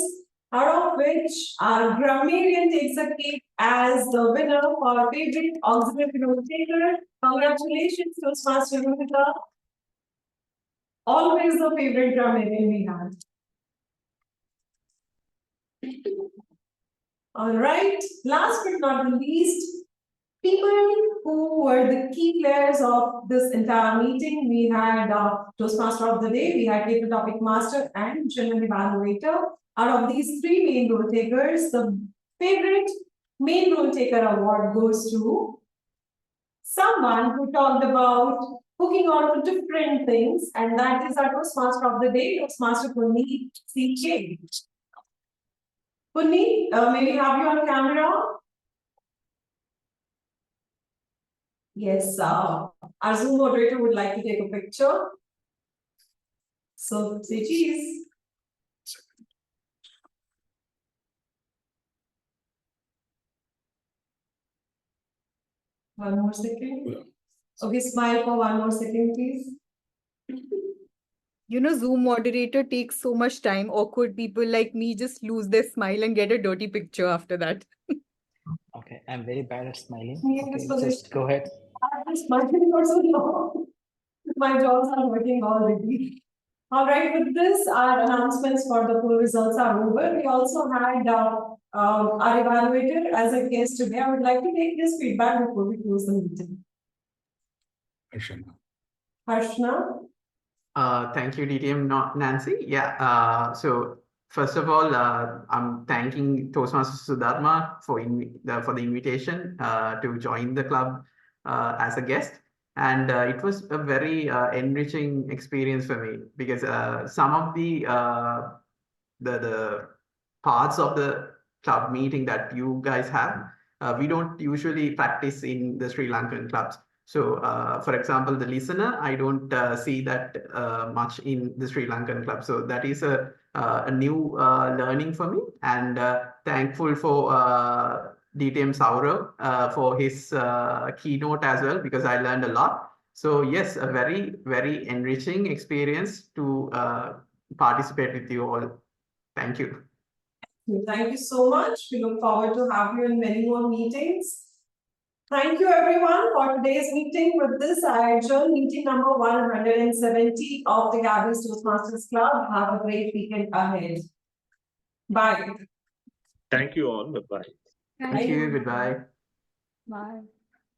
out of which our Grammarian takes a cake as the winner for favorite auxiliary role taker. Congratulations, Toastmaster Rohita. Always the favorite Grammarian we had. All right, last but not the least, people who were the key players of this entire meeting. We had Toastmaster of the Day, we had Table Topic Master and General Evaluator. Out of these 3 main role takers, the favorite main role taker award goes to someone who talked about hooking on to different things, and that is our Toastmaster of the day, Toastmaster Punith C K. Punith, may we have you on camera? Yes, our Zoom moderator would like to take a picture. So say cheese. One more second. Okay, smile for one more second, please. You know, Zoom moderator takes so much time. Awkward people like me just lose their smile and get a dirty picture after that. Okay, I'm very bad at smiling. Yeah, Okay, just go ahead. I've been smiling for so long. My jaws are working already. All right, with this, our announcements for the poll results are over. We also had our evaluator as a guest today. I would like to take his feedback before we close the meeting. Harshana. Harshana. Thank you, DTM Nancy. Yeah. So first of all, I'm thanking Toastmaster Sudharma for the invitation to join the club as a guest. And it was a very enriching experience for me because some of the parts of the club meeting that you guys have, we don't usually practice in the Sri Lankan clubs. So, for example, the listener, I don't see that much in the Sri Lankan club. So that is a new learning for me, and thankful for DTM Sourav for his keynote as well, because I learned a lot. So yes, a very, very enriching experience to participate with you all. Thank you. Thank you so much. We look forward to have you in many more meetings. Thank you everyone for today's meeting. With this, I adjourn meeting number 170 of the Gabbys Toastmasters Club. Have a great weekend ahead. Bye. Thank you all. Bye-bye. Thank you. Goodbye. Bye.